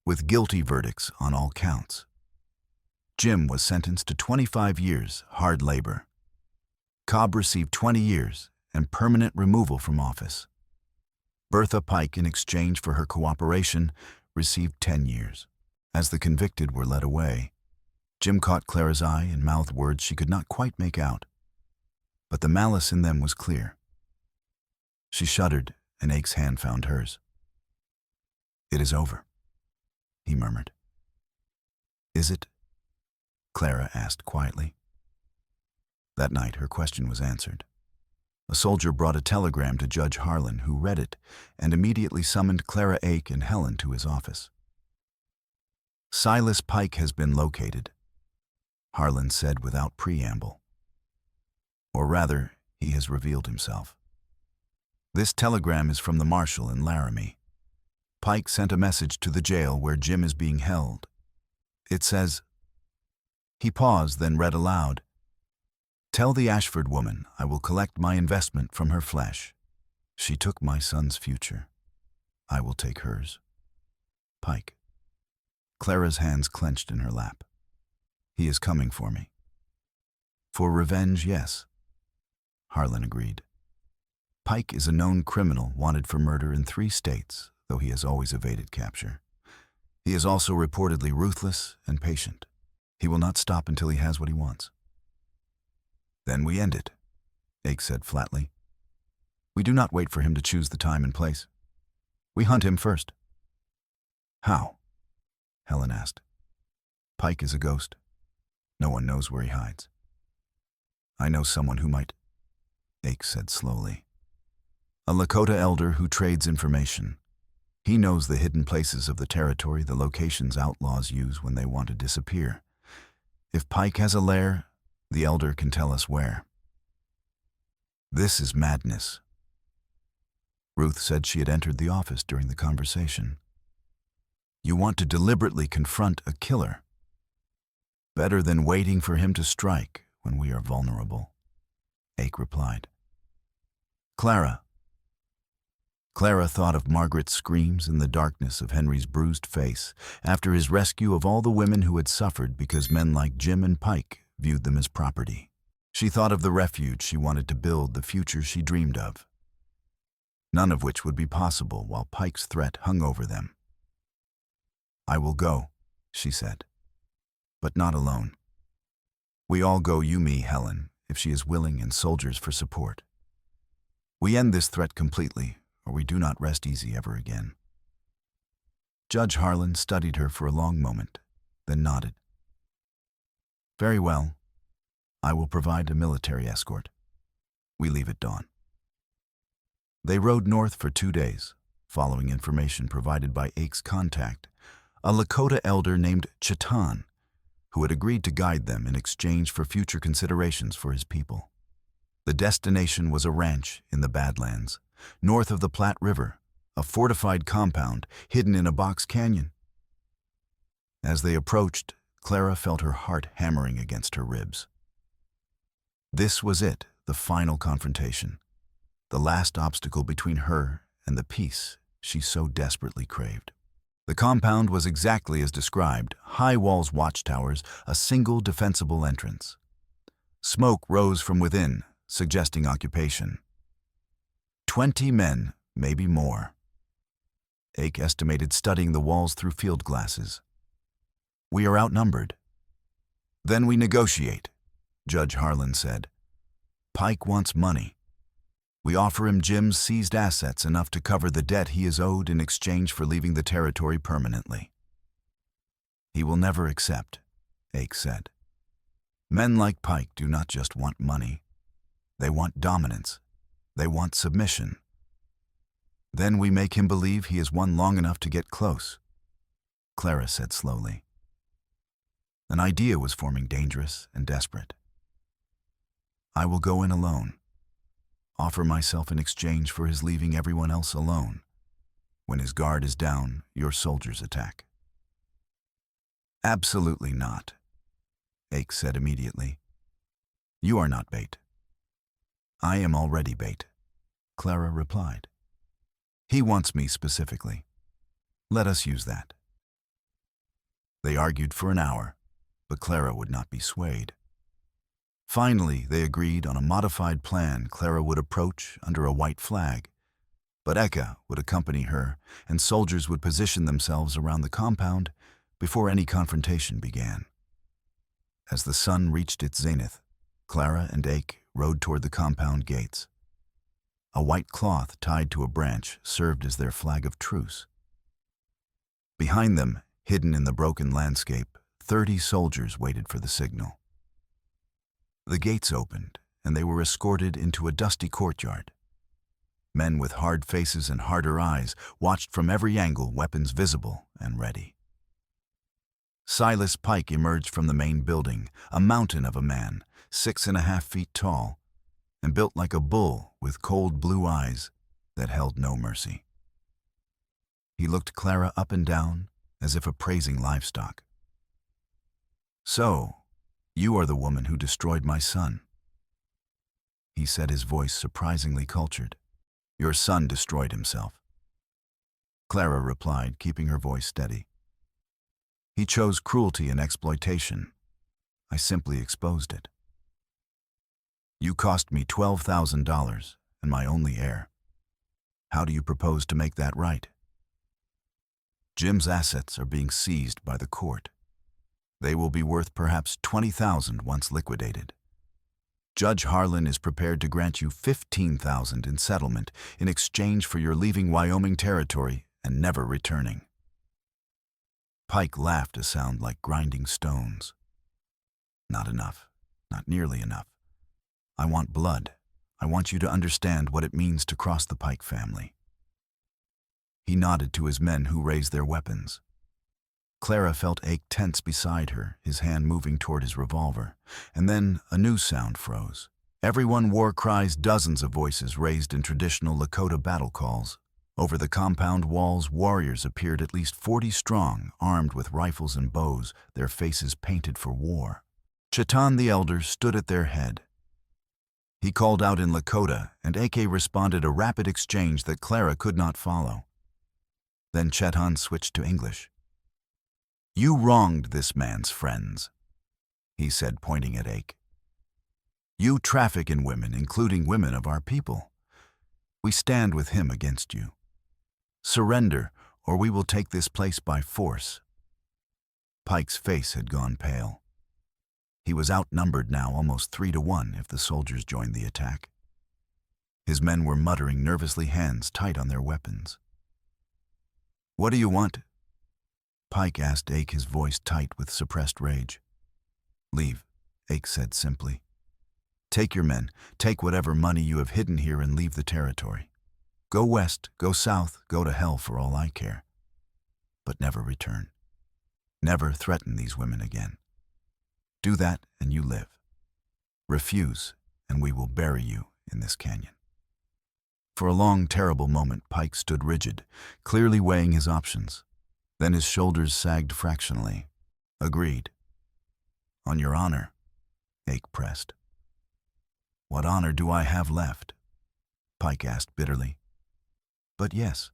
with guilty verdicts on all counts. Jim was sentenced to 25 years hard labor. Cobb received 20 years and permanent removal from office. Bertha Pike, in exchange for her cooperation, received 10 years. As the convicted were led away, Jim caught Clara's eye and mouthed words she could not quite make out, but the malice in them was clear. She shuddered, and Ake's hand found hers. "It is over," he murmured. "Is it?" Clara asked quietly. That night, her question was answered. A soldier brought a telegram to Judge Harlan, who read it and immediately summoned Clara Ake and Helen to his office. "Silas Pike has been located," Harlan said without preamble. Or rather, he has revealed himself. This telegram is from the marshal in Laramie. Pike sent a message to the jail where Jim is being held. It says, he paused, then read aloud, "Tell the Ashford woman I will collect my investment from her flesh. She took my son's future. I will take hers. Pike." Clara's hands clenched in her lap. "He is coming for me." "For revenge, yes," Harlan agreed. "Pike is a known criminal wanted for murder in 3 states, though he has always evaded capture. He is also reportedly ruthless and patient. He will not stop until he has what he wants." "Then we end it," Ake said flatly. "We do not wait for him to choose the time and place. We hunt him first." "How?" Helen asked. "Pike is a ghost. No one knows where he hides." "I know someone who might," Ake said slowly. "A Lakota elder who trades information. He knows the hidden places of the territory, the locations outlaws use when they want to disappear. If Pike has a lair, the elder can tell us where." "This is madness." Ruth said she had entered the office during the conversation. "You want to deliberately confront a killer. Better than waiting for him to strike when we are vulnerable," Ake replied. "Clara." Clara thought of Margaret's screams in the darkness of Henry's bruised face after his rescue of all the women who had suffered because men like Jim and Pike viewed them as property. She thought of the refuge she wanted to build, the future she dreamed of, none of which would be possible while Pike's threat hung over them. "I will go," she said, "but not alone. We all go, you, me, Helen, if she is willing, and soldiers for support. We end this threat completely, or we do not rest easy ever again." Judge Harlan studied her for a long moment, then nodded. "Very well. I will provide a military escort. We leave at dawn." They rode north for 2 days, following information provided by Ake's contact, a Lakota elder named Chatan, who had agreed to guide them in exchange for future considerations for his people. The destination was a ranch in the Badlands, north of the Platte River, a fortified compound hidden in a box canyon. As they approached, Clara felt her heart hammering against her ribs. This was it, the final confrontation, the last obstacle between her and the peace she so desperately craved. The compound was exactly as described: high walls, watchtowers, a single defensible entrance. Smoke rose from within, suggesting occupation. 20 men, maybe more. Ake estimated, studying the walls through field glasses. "We are outnumbered." "Then we negotiate," Judge Harlan said. "Pike wants money. We offer him Jim's seized assets, enough to cover the debt he is owed in exchange for leaving the territory permanently." "He will never accept," Ake said. "Men like Pike do not just want money. They want dominance. They want submission. Then we make him believe he has won long enough to get close," Clara said slowly. An idea was forming, dangerous and desperate. "I will go in alone. Offer myself in exchange for his leaving everyone else alone. When his guard is down, your soldiers attack." "Absolutely not," Ake said immediately. "You are not bait." "I am already bait," Clara replied. "He wants me specifically. Let us use that." They argued for an hour, but Clara would not be swayed. Finally, they agreed on a modified plan. Clara would approach under a white flag, but Eka would accompany her, and soldiers would position themselves around the compound before any confrontation began. As the sun reached its zenith, Clara and Ake rode toward the compound gates. A white cloth tied to a branch served as their flag of truce. Behind them, hidden in the broken landscape, 30 soldiers waited for the signal. The gates opened, and they were escorted into a dusty courtyard. Men with hard faces and harder eyes watched from every angle, weapons visible and ready. Silas Pike emerged from the main building, a mountain of a man, 6.5 feet tall, and built like a bull with cold blue eyes that held no mercy. He looked Clara up and down as if appraising livestock. "So, you are the woman who destroyed my son," he said, his voice surprisingly cultured. "Your son destroyed himself," Clara replied, keeping her voice steady. "He chose cruelty and exploitation. I simply exposed it. You cost me $12,000 and my only heir. How do you propose to make that right? Jim's assets are being seized by the court. They will be worth perhaps $20,000 once liquidated. Judge Harlan is prepared to grant you $15,000 in settlement in exchange for your leaving Wyoming territory and never returning." Pike laughed, a sound like grinding stones. "Not enough. Not nearly enough. I want blood. I want you to understand what it means to cross the Pike family." He nodded to his men, who raised their weapons. Clara felt Ake tense beside her, his hand moving toward his revolver. And then a new sound froze. Everyone wore cries, dozens of voices raised in traditional Lakota battle calls. Over the compound walls, warriors appeared, at least 40 strong, armed with rifles and bows, their faces painted for war. Chetan the Elder stood at their head. He called out in Lakota, and AK responded, a rapid exchange that Clara could not follow. Then Chetan switched to English. "You wronged this man's friends," he said, pointing at Ake. "You traffic in women, including women of our people. We stand with him against you. Surrender, or we will take this place by force." Pike's face had gone pale. He was outnumbered now, almost 3-1 if the soldiers joined the attack. His men were muttering nervously, hands tight on their weapons. "What do you want?" Pike asked Ake, his voice tight with suppressed rage. "Leave," Ake said simply. "Take your men, take whatever money you have hidden here, and leave the territory. Go west, go south, go to hell for all I care. But never return. Never threaten these women again. Do that and you live. Refuse, and we will bury you in this canyon." For a long, terrible moment, Pike stood rigid, clearly weighing his options. Then his shoulders sagged fractionally. "Agreed." "On your honor?" Ake pressed. "What honor do I have left?" Pike asked bitterly. "But yes,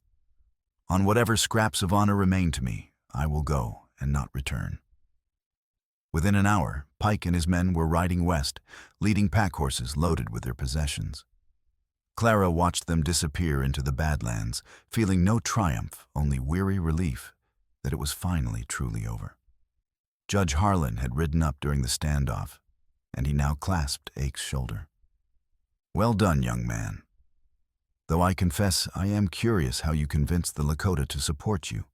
on whatever scraps of honor remain to me, I will go and not return." Within an hour, Pike and his men were riding west, leading pack horses loaded with their possessions. Clara watched them disappear into the Badlands, feeling no triumph, only weary relief that it was finally truly over. Judge Harlan had ridden up during the standoff, and he now clasped Ake's shoulder. "Well done, young man. Though I confess I am curious how you convinced the Lakota to support you."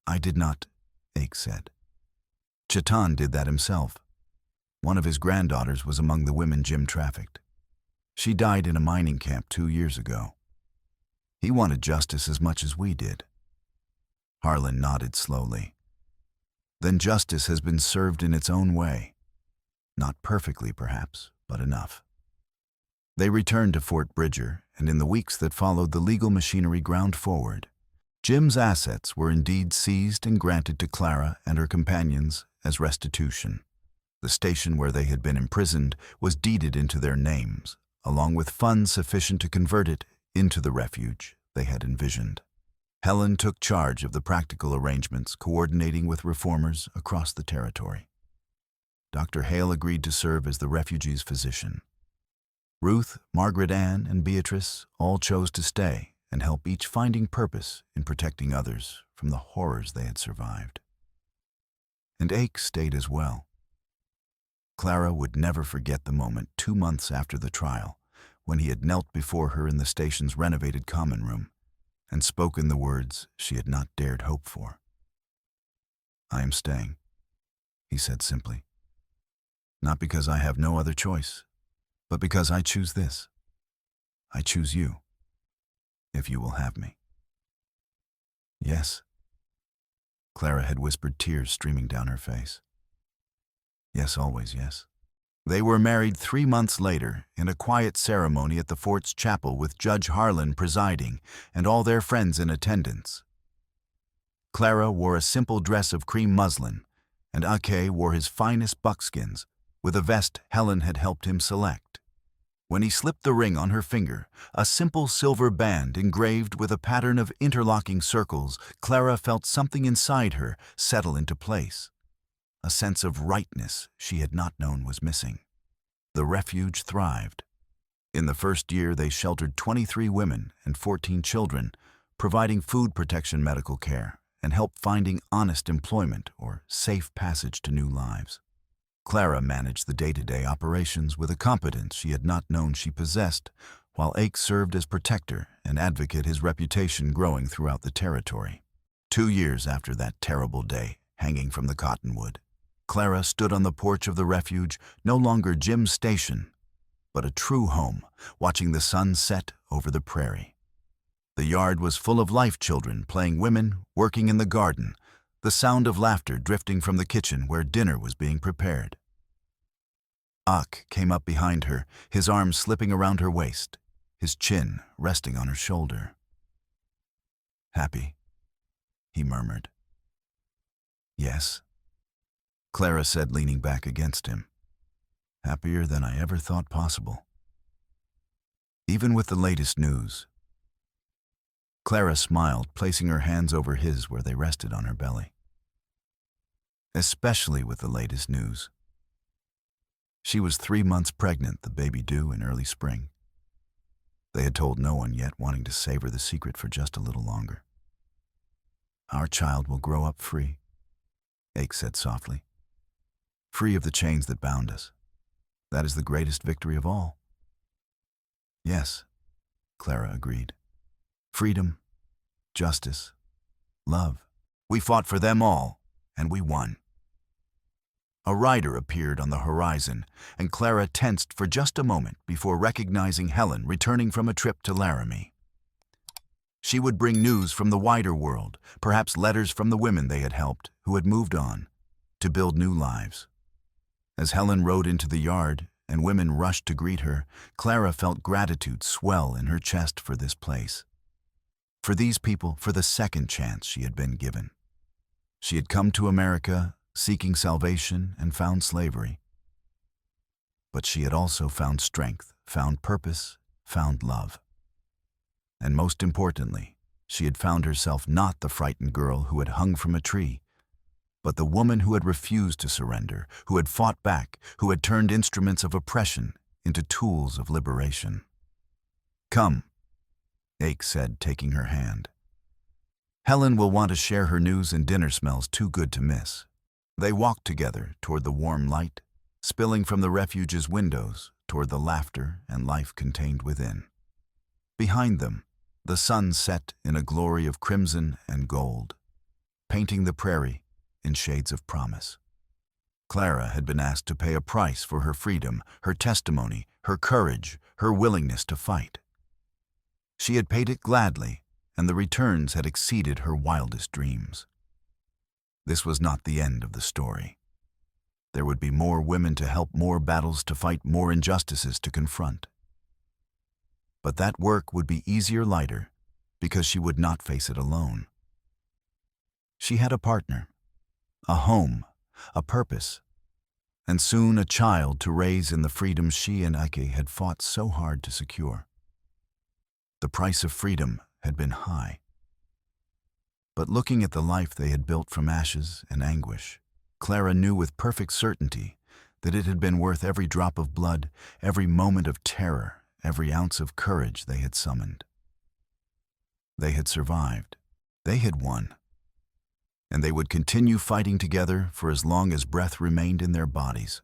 "I did not," Ake said. "Chetan did that himself. One of his granddaughters was among the women Jim trafficked. She died in a mining camp 2 years ago. He wanted justice as much as we did." Harlan nodded slowly. "Then justice has been served in its own way. Not perfectly, perhaps, but enough." They returned to Fort Bridger, and in the weeks that followed, the legal machinery ground forward. Jim's assets were indeed seized and granted to Clara and her companions as restitution. The station where they had been imprisoned was deeded into their names, along with funds sufficient to convert it into the refuge they had envisioned. Helen took charge of the practical arrangements, coordinating with reformers across the territory. Dr. Hale agreed to serve as the refugees' physician. Ruth, Margaret Ann, and Beatrice all chose to stay and help, each finding purpose in protecting others from the horrors they had survived. And Ake stayed as well. Clara would never forget the moment 2 months after the trial, when he had knelt before her in the station's renovated common room and spoken the words she had not dared hope for. "I am staying," he said simply. Not because I have no other choice, but because I choose this. I choose you, if you will have me. Yes, Clara had whispered, tears streaming down her face. Yes, always yes. They were married 3 months later in a quiet ceremony at the fort's chapel with Judge Harlan presiding and all their friends in attendance. Clara wore a simple dress of cream muslin, and Ake wore his finest buckskins with a vest Helen had helped him select. When he slipped the ring on her finger, a simple silver band engraved with a pattern of interlocking circles, Clara felt something inside her settle into place. A sense of rightness she had not known was missing. The refuge thrived. In the first year, they sheltered 23 women and 14 children, providing food protection, medical care, and help finding honest employment or safe passage to new lives. Clara managed the day-to-day operations with a competence she had not known she possessed, while Ake served as protector and advocate, his reputation growing throughout the territory. 2 years after that terrible day, hanging from the cottonwood, Clara stood on the porch of the refuge, no longer Jim's station, but a true home, watching the sun set over the prairie. The yard was full of life, children playing, women working in the garden, the sound of laughter drifting from the kitchen where dinner was being prepared. Ak came up behind her, his arms slipping around her waist, his chin resting on her shoulder. "Happy?" he murmured. "Yes," Clara said, leaning back against him. "Happier than I ever thought possible." Even with the latest news, Clara smiled, placing her hands over his where they rested on her belly. Especially with the latest news. She was 3 months pregnant, the baby due in early spring. They had told no one yet, wanting to savor the secret for just a little longer. "Our child will grow up free," Ake said softly. "Free of the chains that bound us. That is the greatest victory of all." "Yes," Clara agreed. "Freedom, justice, love. We fought for them all, and we won." A rider appeared on the horizon, and Clara tensed for just a moment before recognizing Helen returning from a trip to Laramie. She would bring news from the wider world, perhaps letters from the women they had helped, who had moved on, to build new lives. As Helen rode into the yard and women rushed to greet her, Clara felt gratitude swell in her chest for this place. For these people, for the second chance she had been given. She had come to America seeking salvation and found slavery. But she had also found strength, found purpose, found love. And most importantly, she had found herself not the frightened girl who had hung from a tree, but the woman who had refused to surrender, who had fought back, who had turned instruments of oppression into tools of liberation. "Come," Ake said, taking her hand. "Helen will want to share her news, and dinner smells too good to miss." They walked together toward the warm light, spilling from the refuge's windows toward the laughter and life contained within. Behind them, the sun set in a glory of crimson and gold, painting the prairie in shades of promise. Clara had been asked to pay a price for her freedom, her testimony, her courage, her willingness to fight. She had paid it gladly, and the returns had exceeded her wildest dreams. This was not the end of the story. There would be more women to help, more battles to fight, more injustices to confront. But that work would be easier, lighter, because she would not face it alone. She had a partner, a home, a purpose, and soon a child to raise in the freedom she and Ike had fought so hard to secure. The price of freedom had been high. But looking at the life they had built from ashes and anguish, Clara knew with perfect certainty that it had been worth every drop of blood, every moment of terror, every ounce of courage they had summoned. They had survived. They had won. And they would continue fighting together for as long as breath remained in their bodies.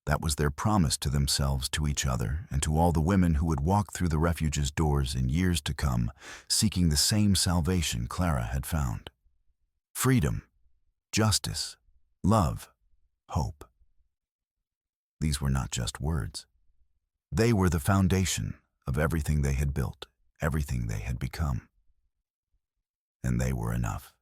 That was their promise to themselves, to each other, and to all the women who would walk through the refuge's doors in years to come, seeking the same salvation Clara had found. Freedom, justice, love, hope. These were not just words. They were the foundation of everything they had built, everything they had become. And they were enough.